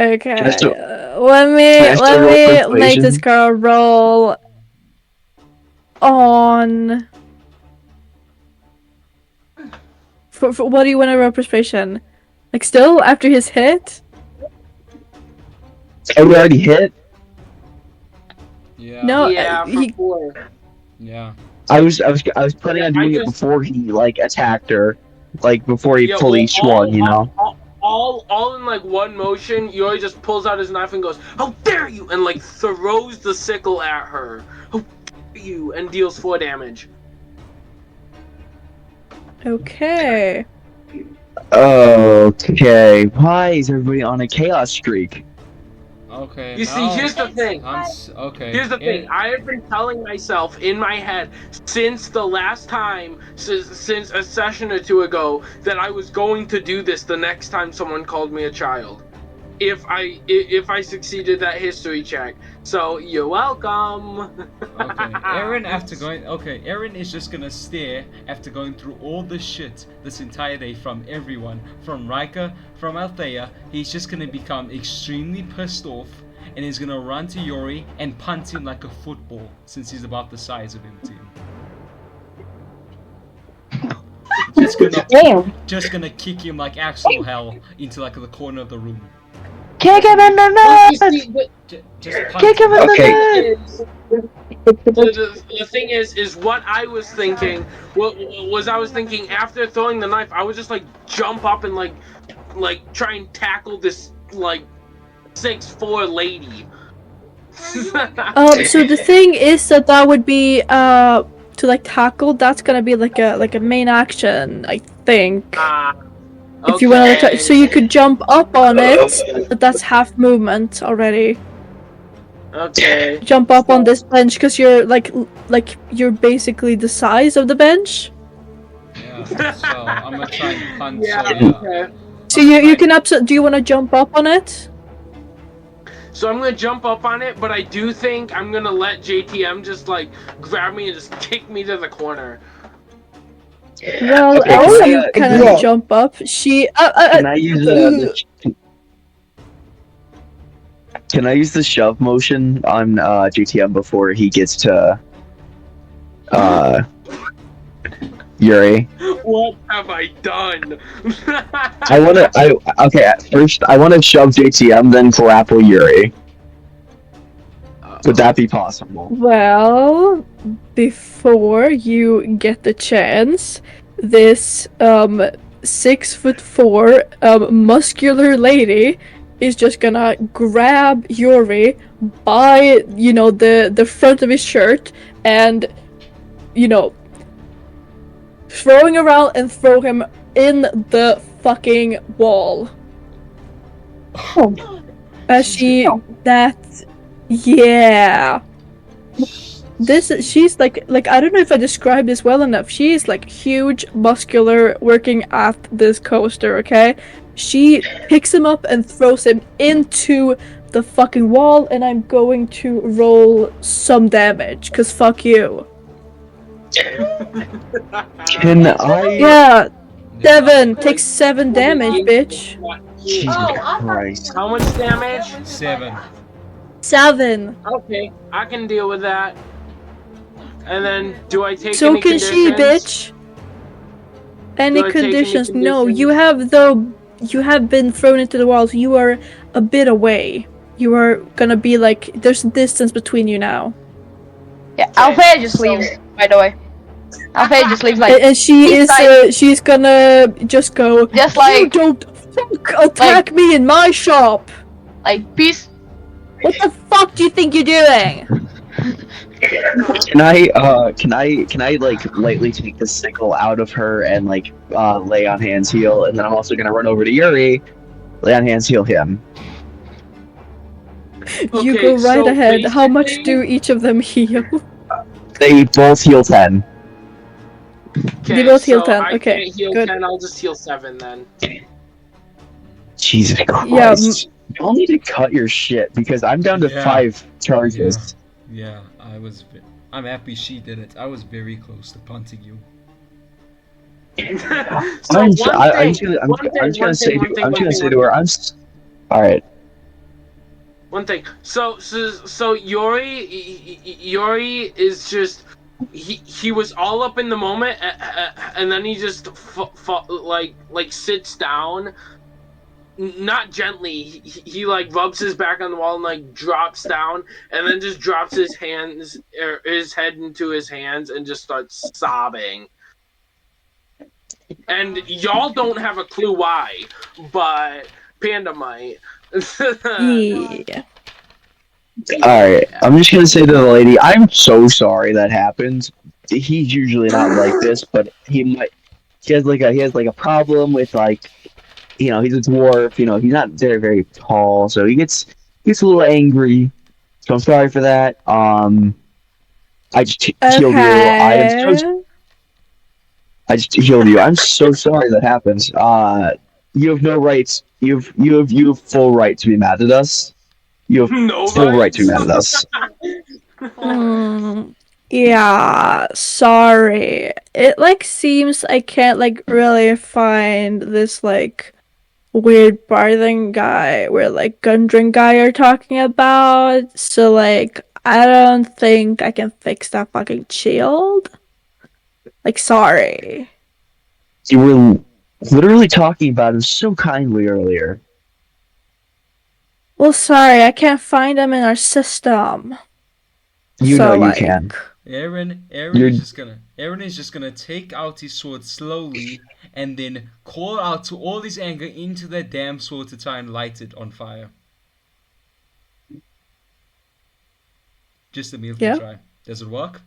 Let me make this girl roll on. For what do you want to roll persuasion? Like still after his hit? Oh, we already hit. Yeah. No, Yeah, he. for 4. Yeah. I was planning on doing it before he like attacked her, like before he fully swung, you know. All in like one motion. Yori just pulls out his knife and goes, "How dare you!" and like throws the sickle at her. How dare you! And deals 4 damage. Okay. Okay, why is everybody on a chaos streak? Okay. You see, here's the thing. Okay. Here's the thing. I have been telling myself in my head since the last time, since a session or two ago, that I was going to do this the next time someone called me a child. If I succeeded that history check. So you're welcome. Okay. Erin is just gonna stare after going through all the shit this entire day from everyone, from Ryker, from Althea. He's just gonna become extremely pissed off, and he's gonna run to Yori and punt him like a football, since he's about the size of him too. Just gonna kick him like actual hell into like the corner of the room. Kick him in the nuts! Kick him in the nuts! The thing is what I was thinking. What was I was thinking after throwing the knife? I would just like jump up and like try and tackle this like 6'4" lady. So the thing is that would be to like tackle. That's gonna be like a main action, I think. If you want to, so you could jump up on it, but that's half movement already. Okay. Jump up on this bench because you're like you're basically the size of the bench. Yeah. So I'm gonna try and punt. Yeah. So, yeah. Okay. So you can absolutely. Do you want to jump up on it? So I'm gonna jump up on it, but I do think I'm gonna let JTM just like grab me and just kick me to the corner. Well, Okay, as can I, you kind of jump up, she. Can I use Can I use the shove motion on GTM before he gets to Yuri? What have I done? First I wanna shove JTM, then grapple Yuri. Would that be possible? Well, before you get the chance, this 6'4" muscular lady is just gonna grab Yori by the front of his shirt and throwing around and throw him in the fucking wall. Yeah. She's like I don't know if I described this well enough. She's like huge, muscular, working at this coaster, okay? She picks him up and throws him into the fucking wall, and I'm going to roll some damage, cause fuck you. Can I? Yeah, Devin takes 7 damage, bitch. Jesus Christ. How much damage? 7. 7. Okay, I can deal with that. And then, do I take So any can she, conditions? bitch. Any Do I take any conditions? No, conditions? you have been thrown into the walls. You are a bit away. You are gonna be like, there's a distance between you now. Yeah, Althea just leaves, by the way. Althea just leaves like... And she is, she's gonna just go, Just like... you don't attack me in my shop! Like, peace. What the fuck do you think you're doing? Can I like lightly take the sickle out of her and like lay on Hand's heel, and then I'm also gonna run over to Yuri, lay on Hand's heel him. You go right ahead. How much do each of them heal? They both heal 10. They both heal 10. I Okay, can't heal good. 10, I'll just heal 7 then. Jesus Christ. Yeah, Y'all need to cut your shit because I'm down to 5 charges. Yeah, I'm happy she did it. I was very close to punting you. I'm just gonna say to her, alright. One thing. So Yori is just he was all up in the moment, and then he just like sits down, not gently. He like rubs his back on the wall and like drops down, and then just drops his head into his hands and just starts sobbing. And y'all don't have a clue why, but Panda might. Yeah. Alright, I'm just gonna say to the lady, I'm so sorry that happened. He's usually not like this, but he has like a problem with like he's a dwarf. He's not very very tall, so he gets a little angry. So I'm sorry for that. I just healed you. I just healed you. I'm so sorry that happened. You have no rights. You have full right to be mad at us. You have No full right to be rights? mad at us. Yeah, sorry. It like seems I can't like really find this like weird barthing guy where like Gundren guy are talking about. So like I don't think I can fix that fucking shield. Like sorry. You were literally talking about him so kindly earlier. Well sorry, I can't find them in our system. You So, know you like, can. Aaron is just gonna take out his sword slowly and then call out to all his anger into that damn sword to try and light it on fire. Just a milky try. Does it work?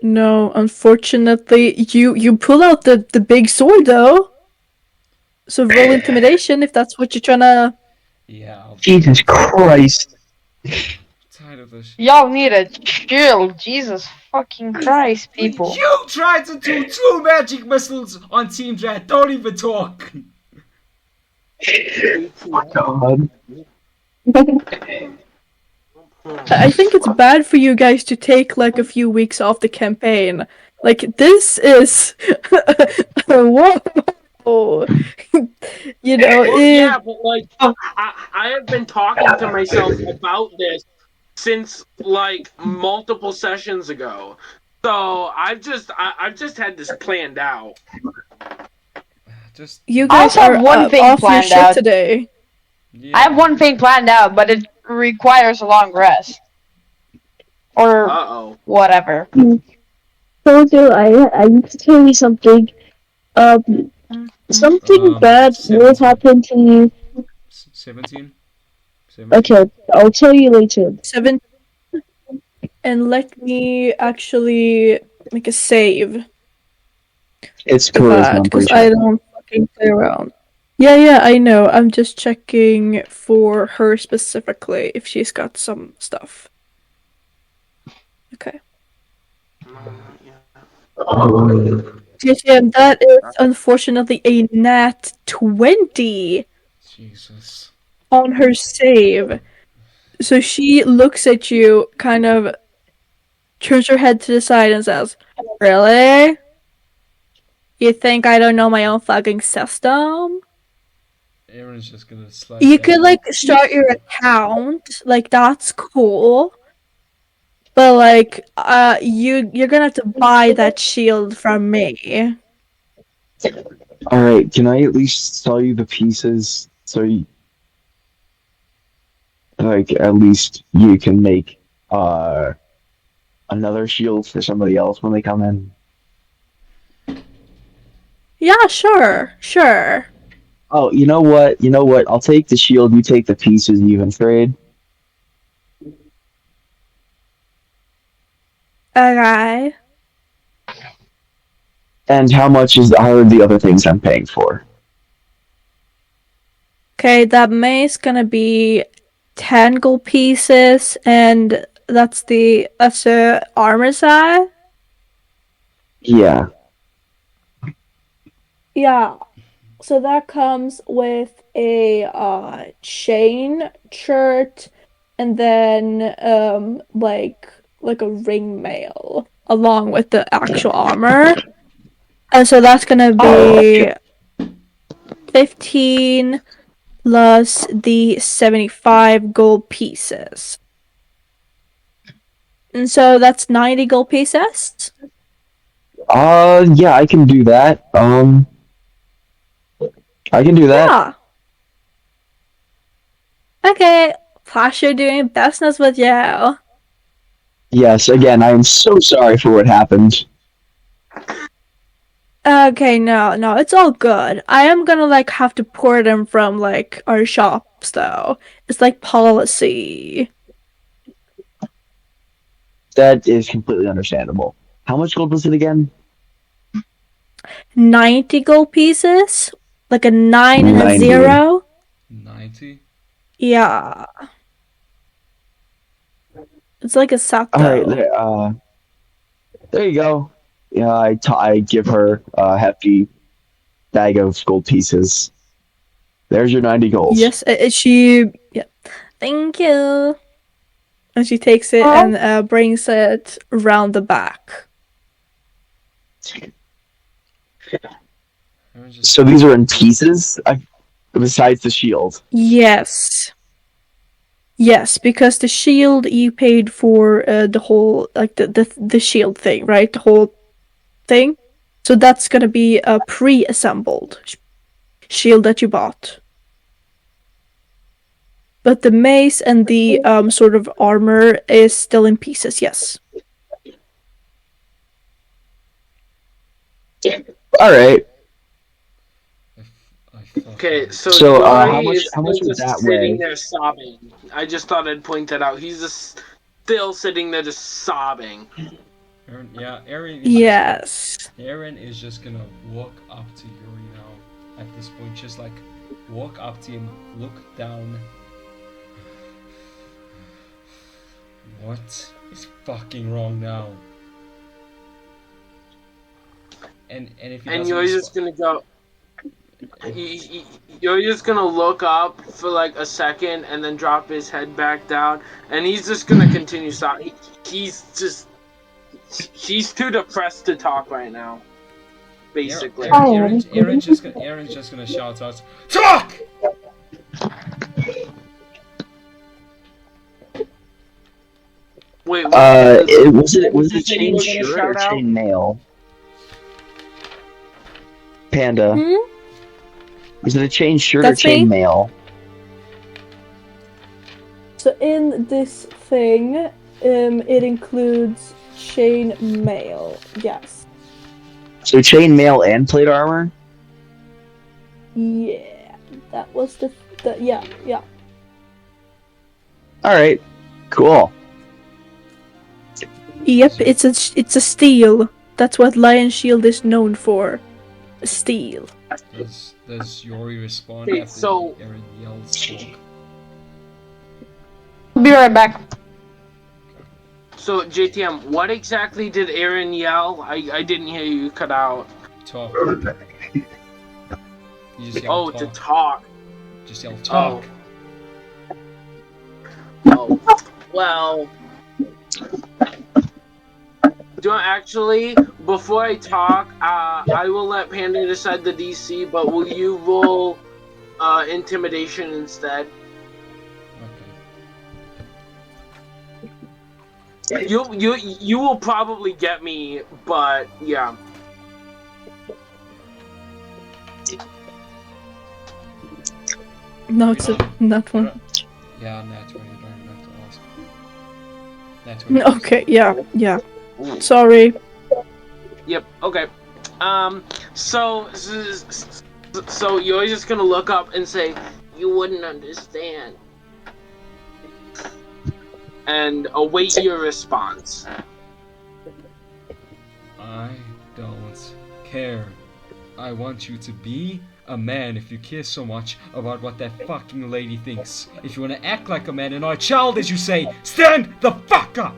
No, unfortunately, you pull out the big sword though. So roll intimidation if that's what you're trying to. Yeah. Jesus Christ. Tired of this. Y'all need a chill. Jesus fucking Christ, people. You tried to do 2 magic missiles on Teamedrat. Don't even talk. Oh God. I think it's bad for you guys to take like a few weeks off the campaign. Like this is whoa. Yeah, but like I have been talking to myself about this since like multiple sessions ago. So I've just had this planned out. You I guys also are have one thing off your planned shit out today. Yeah. I have one thing planned out, but it requires a long rest. Or whatever. Toto, I need to tell you something. Something bad will 17. happen to you. 17? Okay, I'll tell you later. 7. And let me actually make a save. It's For charisma, that, I'm because pretty I sure. don't fucking play around. Yeah, I know. I'm just checking for her specifically if she's got some stuff. Okay. GTM, that is unfortunately a nat 20 Jesus. on her save. So she looks at you, kind of turns her head to the side and says, "Really? You think I don't know my own fucking system?" Aaron's just gonna slide You down. could like start your account, like that's cool. But like you're gonna have to buy that shield from me. Alright, can I at least sell you the pieces so you, like, at least you can make another shield for somebody else when they come in? Yeah, sure. Oh, you know what? I'll take the shield, you take the pieces, even trade. Okay. And how much are the other things I'm paying for? Okay, that mace gonna be 10 gold pieces, and that's the armor side. Yeah. Yeah. So that comes with a chain, shirt, and then like a ring mail along with the actual armor. And so that's gonna be 15 plus the 75 gold pieces. And so that's 90 gold pieces. Yeah, I can do that. I can do that. Yeah. Okay. Pleasure doing business with you. Yes, again, I am so sorry for what happened. Okay, no, it's all good. I am gonna like have to pour them from like our shops though. It's like policy. That is completely understandable. How much gold was it again? 90 gold pieces. like a 9 and a 90. 0. 90. Yeah. It's like a Sato. All right, there you go. Yeah, I give her a hefty bag of gold pieces. There's your 90 gold. Yes, she. Yeah. Thank you. And she takes it and brings it around the back. So these are in pieces, besides the shield. Yes. Yes, because the shield you paid for the whole, like the shield thing, right? The whole thing. So that's gonna be a pre-assembled shield that you bought. But the mace and the sort of armor is still in pieces, yes. All right. Okay, so how Yori much is would just that sitting weigh? there sobbing. I just thought I'd point that out. He's just still sitting there just sobbing. Erin. Yes. Erin is just gonna walk up to Yori now. At this point, just like walk up to him, look down. What is fucking wrong now? And if he And doesn't you're just gonna go. You're just gonna look up for like a second and then drop his head back down, and he's just gonna continue sobbing. He's too depressed to talk right now. Basically. Erin's just gonna shout out, "Talk!" Wait, Was it chain shirt or chain mail? Panda. Was it a chain shirt That's or chain me. mail? So in this thing, it includes chain mail. Yes. So chain mail and plate armor? Yeah. That was the yeah. Alright. Cool. Yep, it's a steel. That's what Lion Shield is known for. Steel. Does Yori respond Okay, after so- Erin yells talk? I'll be right back. So JTM, what exactly did Erin yell? I didn't hear you cut out. Talk. You just yell To talk. talk. Just yell talk. Oh. Well. Actually, before I talk, I will let Panda decide the DC, but will you roll intimidation instead? Okay. You will probably get me, but yeah. No, it's not one. Yeah, nat 20. Don't even have to ask. Nat 20. Okay, yeah. Sorry. Yep. Okay. So you're just gonna look up and say, "You wouldn't understand," and await your response. I don't care. I want you to be a man if you care so much about what that fucking lady thinks. If you want to act like a man and not a child, as you say, stand the fuck up!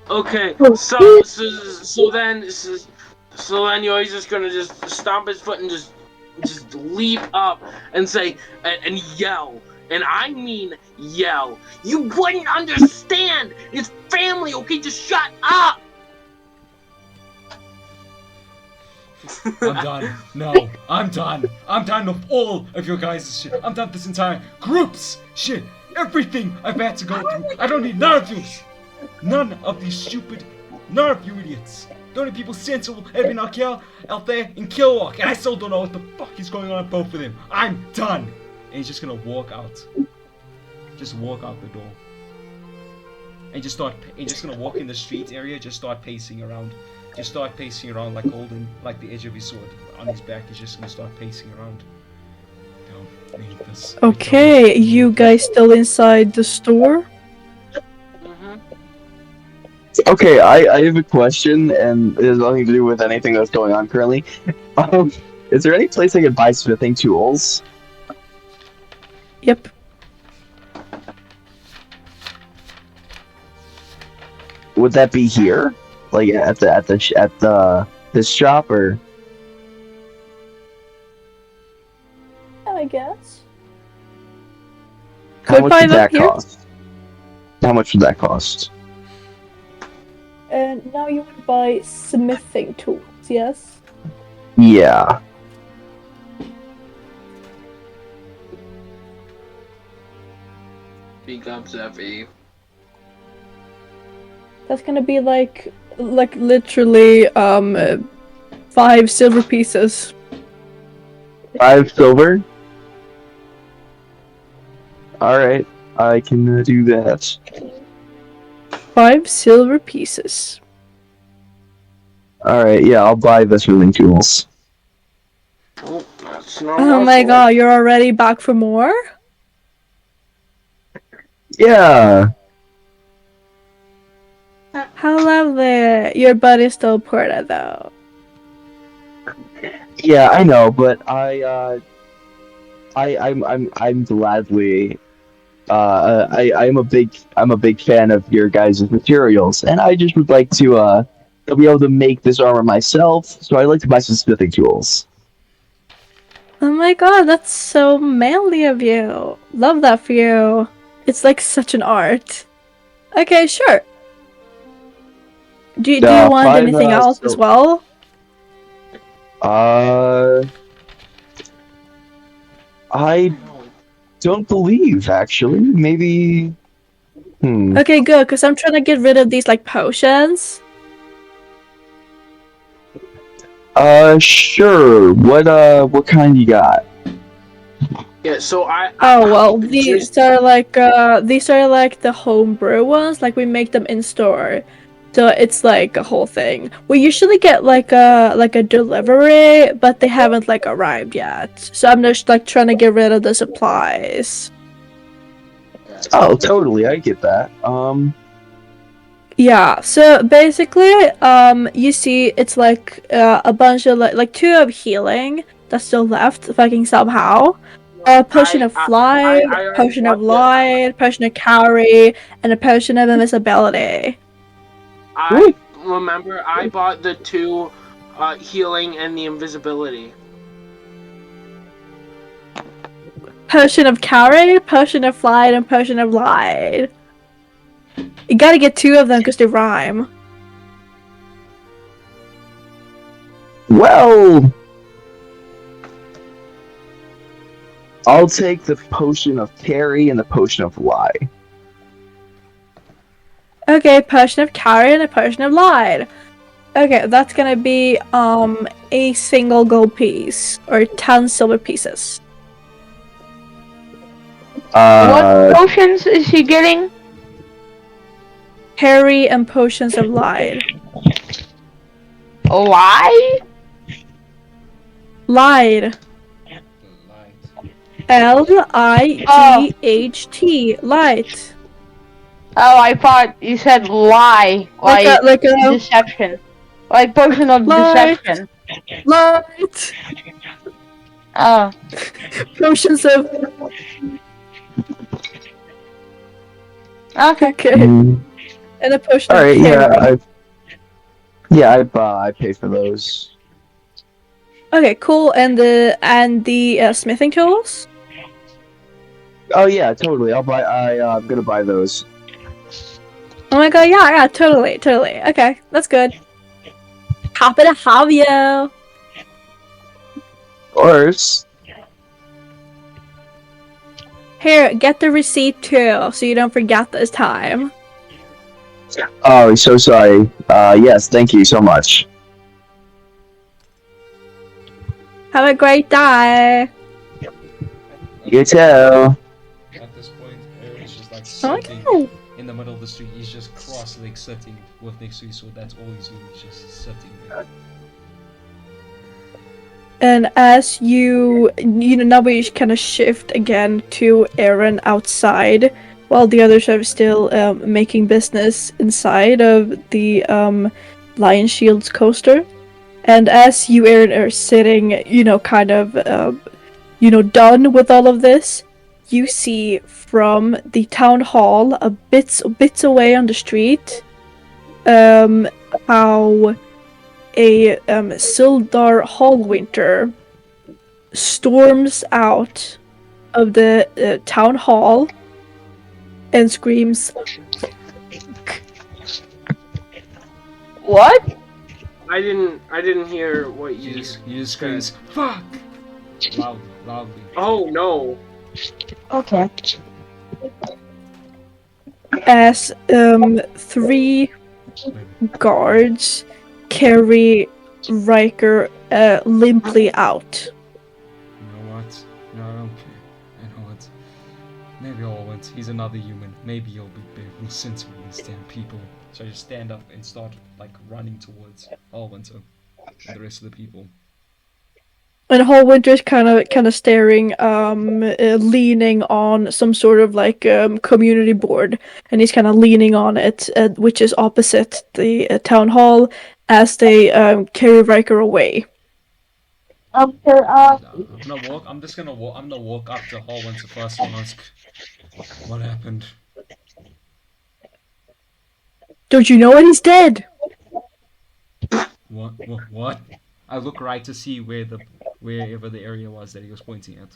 Okay, so then you're just gonna just stomp his foot and just leap up and say and yell, and I mean yell. You wouldn't understand. It's family, okay? Just shut up. I'm done. No, I'm done. I'm done with all of your guys' shit. I'm done with this entire group's shit. Everything I've had to go through. I don't need none of you. None of these stupid, none of you idiots. The only people sensible have been Althea and Kiliwak, and I still don't know what the fuck is going on with both of them. I'm done. And he's just gonna walk out. Just walk out the door. And just gonna walk in the street area, just start pacing around. Just start pacing around like holding, like the edge of his sword on his back. He's just gonna start pacing around. Don't need this. Okay, you guys still inside the store? Okay, I have a question, and it has nothing to do with anything that's going on currently. Is there any place I could buy smithing tools? Yep. Would that be here, like at this shop, or I guess. how Could much buy would them that here. cost? How much would that cost? And now you would buy smithing tools, yes? Yeah. Big up, Zeffy. That's gonna be like literally 5 silver pieces. 5 silver. All right, I can do that. 5 silver pieces. All right, yeah, I'll buy the smithing tools. Oh, that's not Oh my god, you're already back for more? Yeah. How lovely. Your buddy's still Porta though. Yeah, I know, but I'm gladly I'm a big fan of your guys' materials, and I just would like to be able to make this armor myself, so I'd like to buy some smithing tools. Oh my god, that's so manly of you. Love that for you. It's like such an art. Okay, sure. Do you want 5, anything else as well? I don't believe, actually. Maybe. Okay, good, because I'm trying to get rid of these like potions. Sure. What kind you got? Yeah, so Oh well, these are like the homebrew ones. Like we make them in store, so it's like a whole thing. We usually get like a delivery, but they haven't like arrived yet. So I'm just like trying to get rid of the supplies. Oh, totally. I get that. Yeah. So basically, you see, it's like a bunch of like 2 of healing that's still left, fucking somehow. A potion of flight, potion of light, potion of carry, and a potion of invisibility. I remember I bought the 2 healing and the invisibility. Potion of carry, potion of flight, and potion of light. You gotta get 2 of them because they rhyme. Well, I'll take the potion of carry and the potion of lie. Okay, potion of carry and a potion of light. Okay, that's gonna be a single gold piece or 10 silver pieces. What potions is he getting? Carry and potions of light. Lie? Light. L-I-G-H-T. Light. Oh, I thought you said lie. Like a deception. Like potion of deception. Light. Oh. Potions of. Okay. And a potion All right, of carry. I pay for those. Okay, cool. And the smithing tools. Oh yeah, totally. I'm gonna buy those. Oh my god, yeah, totally. Okay, that's good. Happy to have you. Of course. Here, get the receipt too, so you don't forget this time. Oh, so sorry. Yes, thank you so much. Have a great day. You too. At this point, Erin's just like sitting Okay. in the middle of the street. He's just cross-legged sitting with next to his sword. That's all he's doing. He's just sitting there. And as you know, now we kind of shift again to Erin outside. while the others are still making business inside of the Lion Shield's coaster. And as you, Erin, are sitting, kind of, done with all of this, you see from the town hall, bits away on the street, how a Sildar Hallwinter storms out of the town hall and screams, What? I didn't hear what You you. just screams, fuck! Loudly. Oh no. Okay. as 3 guards carry Ryker limply out. You know what? No, I don't care. I know what. Maybe I'll went. He's another human. Maybe he'll be big since we understand people. So I just stand up and start running towards Hallwinter and the rest of the people. And Hallwinter's kind of staring, leaning on some sort of community board, and he's kind of leaning on it, which is opposite the town hall, as they carry Ryker away. I'm just gonna walk up to Hallwinter first and ask, what happened? Don't you know what? He's dead! What? I look right to see wherever the area was that he was pointing at.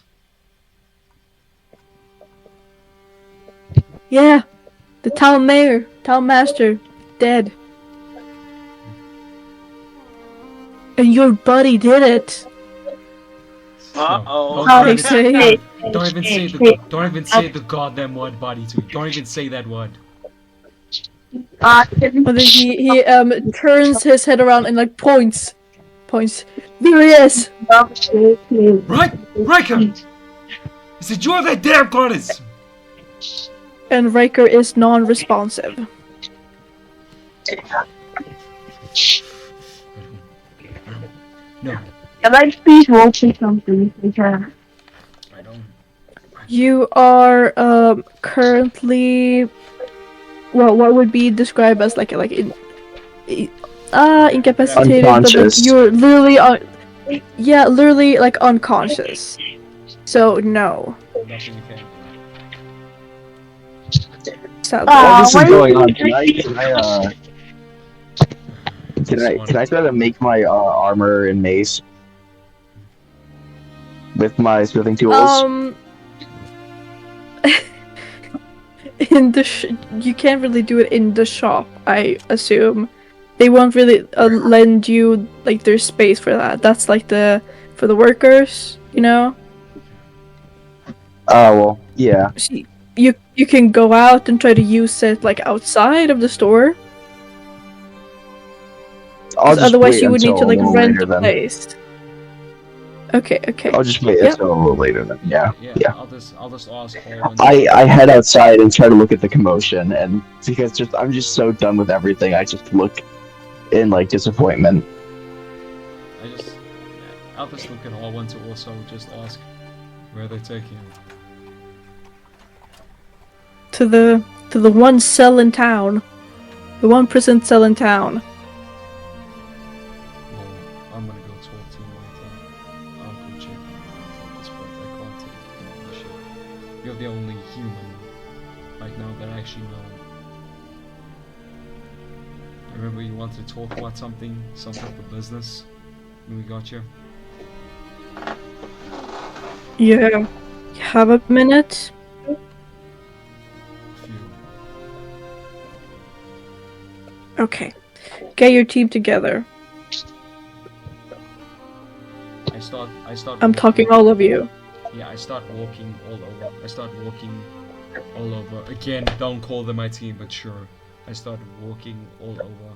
Yeah, the town master, dead. And your buddy did it. Uh-oh. How they say? Don't even say the goddamn word buddy to me. Don't even say that word. But then he turns his head around and points. There he is. Ryker! Is it you that damn goddess? And Ryker is non-responsive. No, Can I please roll for something? Because I don't. You are currently, well, what would be described as incapacitated, but Unconscious. you're literally literally unconscious. So no. Nothing you can. Sadly. While this is what going is- on, can I try to make my armor and mace with my smithing tools? In the you can't really do it in the shop, I assume. They won't really lend you their space for that. That's for the workers, Oh well, yeah. So you can go out and try to use it outside of the store. I'll just Otherwise wait you would need to until a little rent later a then. place. Okay. I'll just wait Yep. until a little later then. Yeah. I'll just ask Hallwinter. I head outside and try to look at the commotion, and because I'm just so done with everything, I just look in disappointment. I'll just look at Hallwinter also. Just ask where they're taking him. To the one cell in town. The 1% cell in town. Well, I'm gonna go talk to him later. I'll go check him at this point. I can't take any of this shit. You're the only human right now that I actually know. I remember you wanted to talk about some type of business when we got you. Yeah. You have a minute? Few. Okay. Get your team together. I start. I'm talking all of you. Yeah, I start walking all over. Again, don't call them my team, but sure. I start walking all over.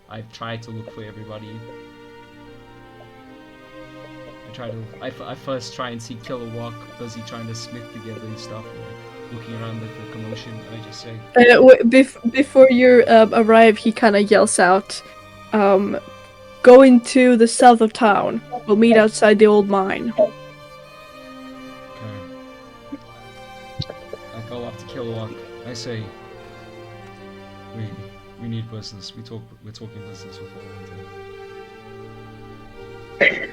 I've tried to look for everybody. I first try and see Kiliwak, busy trying to smith together his stuff, looking around at the commotion, and I just say, Before you arrive, he kind of yells out, "Go into the south of town. We'll meet outside the old mine." okay. I go up to Kiliwak. I say, we need business. We're talking business before winter.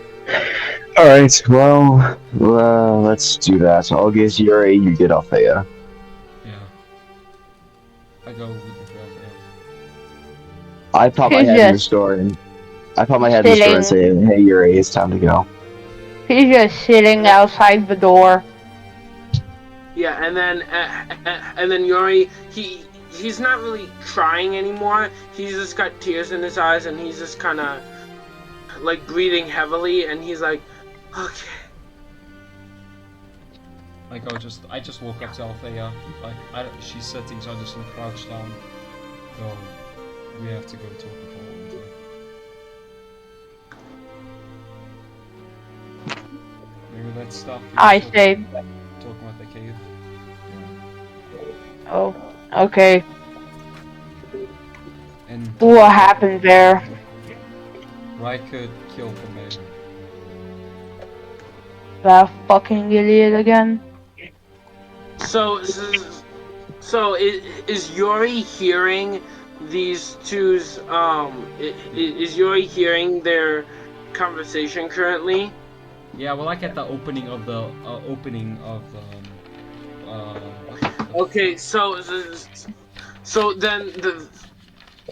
Alright, well, let's do that. I'll get Yuri, you get Althea. Yeah. I go with the Althea. I pop my He's head in the just store and say, hey Yuri, it's time to go. He's just sitting outside the door. Yeah, and then Yori, he's not really trying anymore. He's just got tears in his eyes, and he's just kind of like breathing heavily, and he's like, okay. Like I just woke up to Althea. Like she's sitting, so I just crouch down. Go. We have to go talk before winter. Maybe let's stop. I say, Talk about the cave. oh, okay. And What happened there? Ryker killed the mayor. That fucking idiot again. So is Yori hearing these two's is Yori hearing their conversation currently? Yeah, well, like at the opening of the Okay, so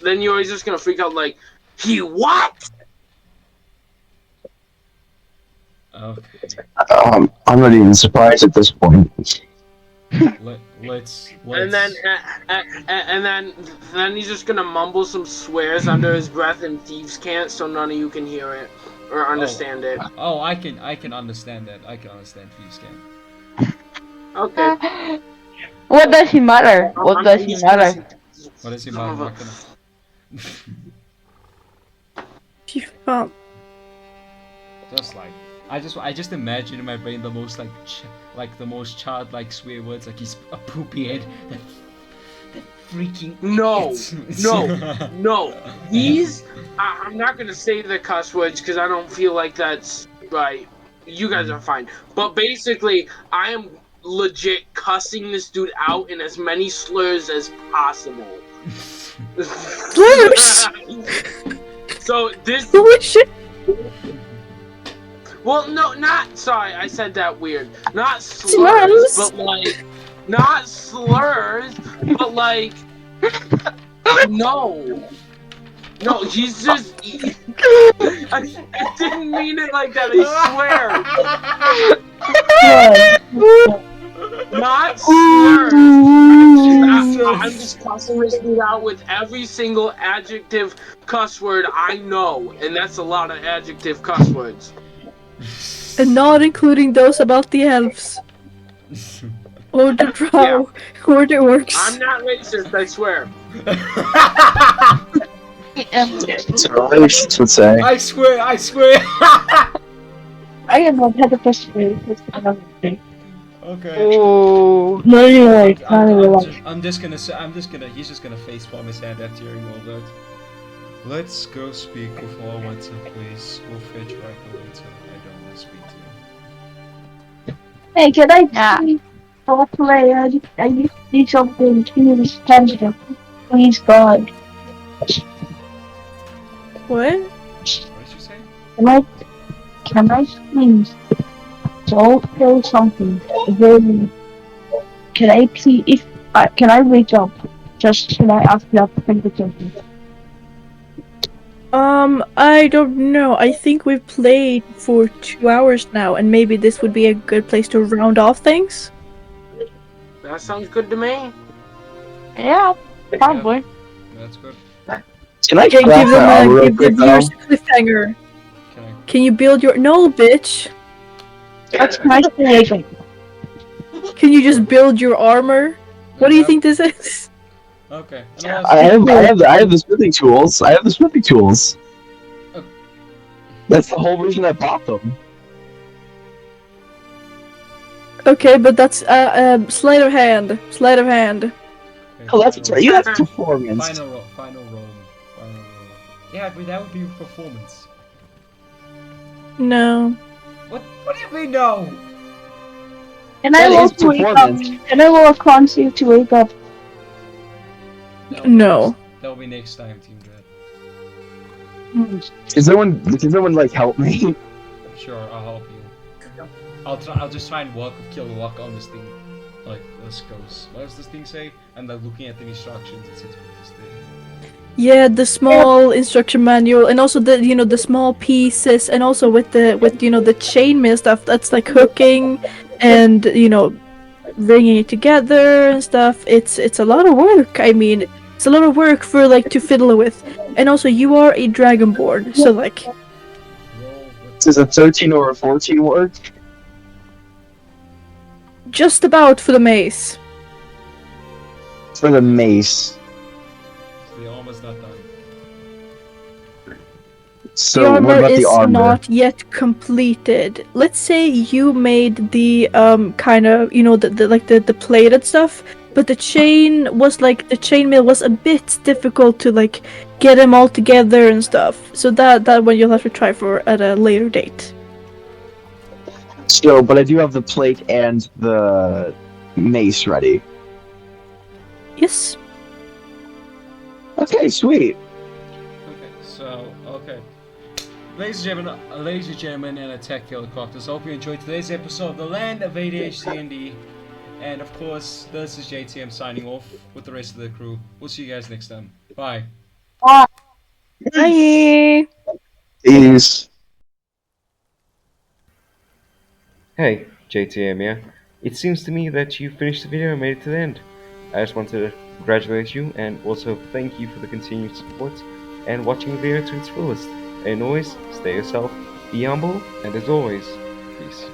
then Yori's just gonna freak out like, he what? Okay. I'm not even surprised at this point. Let's. And then he's just gonna mumble some swears under his breath in thieves' cant, so none of you can hear it or understand it. Oh, I can understand that. I can understand thieves' cant. Okay. What does he matter? What does he matter? What is he matter? FIFA. Just like I just imagine in my brain the most the most childlike swear words, like he's a poopy head. That freaking No. These I'm not gonna say the cuss words because I don't feel like that's right. You guys are fine. But basically, I am legit cussing this dude out in as many slurs as possible. Slurs! So this. Holy shit! Well, no, not. Sorry, I said that weird. Not slurs, but like. Not slurs, but like. No. No, he's just. I didn't mean it like that, I swear. Not slurs. I'm just cussing this dude out with every single adjective cuss word I know, and that's a lot of adjective cuss words. And not including those about the elves. Or the drow. Or the orcs. I'm not racist, I swear. It's a racist would say. I swear. I am not 100% Okay. Oh. No, anyway, kind of like. He's just gonna facepalm his hand after hearing all that. Let's go speak with our winter, please. We'll fetch Ryker later. I don't want to speak to him. Hey, can I see how to play? I need to do something. Please, Tangent. Please, God. What? What did you say? Can I please? Don't play something. Then can I please? Can I wake up? Just can I ask you to think of something? I don't know. I think we've played for 2 hours now, and maybe this would be a good place to round off things. That sounds good to me. Yeah, probably. That's good. Can I Okay, grab give them that real give quick, the viewers though? a cliffhanger. Okay. Can you build your no, bitch? That's nice to wake up. Can you just build your armor? What do you think this is? Okay. I have the smithing tools. That's the whole reason I bought them. Okay, but that's sleight of hand. Sleight of hand. Oh, that's right. You have performance. Final roll. Yeah, but that would be performance. No. What do you mean no? Can I roll to wake up? Can I roll a con save to wake up? No. That'll be next time, Teamedrat. Can someone like help me? Sure, I'll help you. I'll just try and work with Kiliwak on this thing. Like, this goes. What does this thing say? And like looking at the instructions, it says put this thing. Yeah, the small instruction manual, and also the the small pieces, and also with the the chainmail stuff that's like hooking, and bringing it together and stuff. It's a lot of work. I mean, it's a lot of work for like to fiddle with, and also you are a dragonborn, so like. Does a 13 or a 14 work? Just about for the mace. For the mace. The armor's not done. So The armor what about is the armor? not yet completed. Let's say you made the kind of the plated stuff, but the chainmail was a bit difficult to like get them all together and stuff. So that one you'll have to try for at a later date. So, but I do have the plate and the mace ready. Yes. Okay, sweet. Okay. Ladies and gentlemen, and attack helicopters. Hope you enjoyed today's episode of The Land of ADHD&D. And of course, this is JTM signing off with the rest of the crew. We'll see you guys next time. Bye. Bye. Peace. Hey, JTM here. It seems to me that you finished the video and made it to the end. I just wanted to congratulate you and also thank you for the continued support and watching the video to its fullest. And always, stay yourself, be humble, and as always, peace.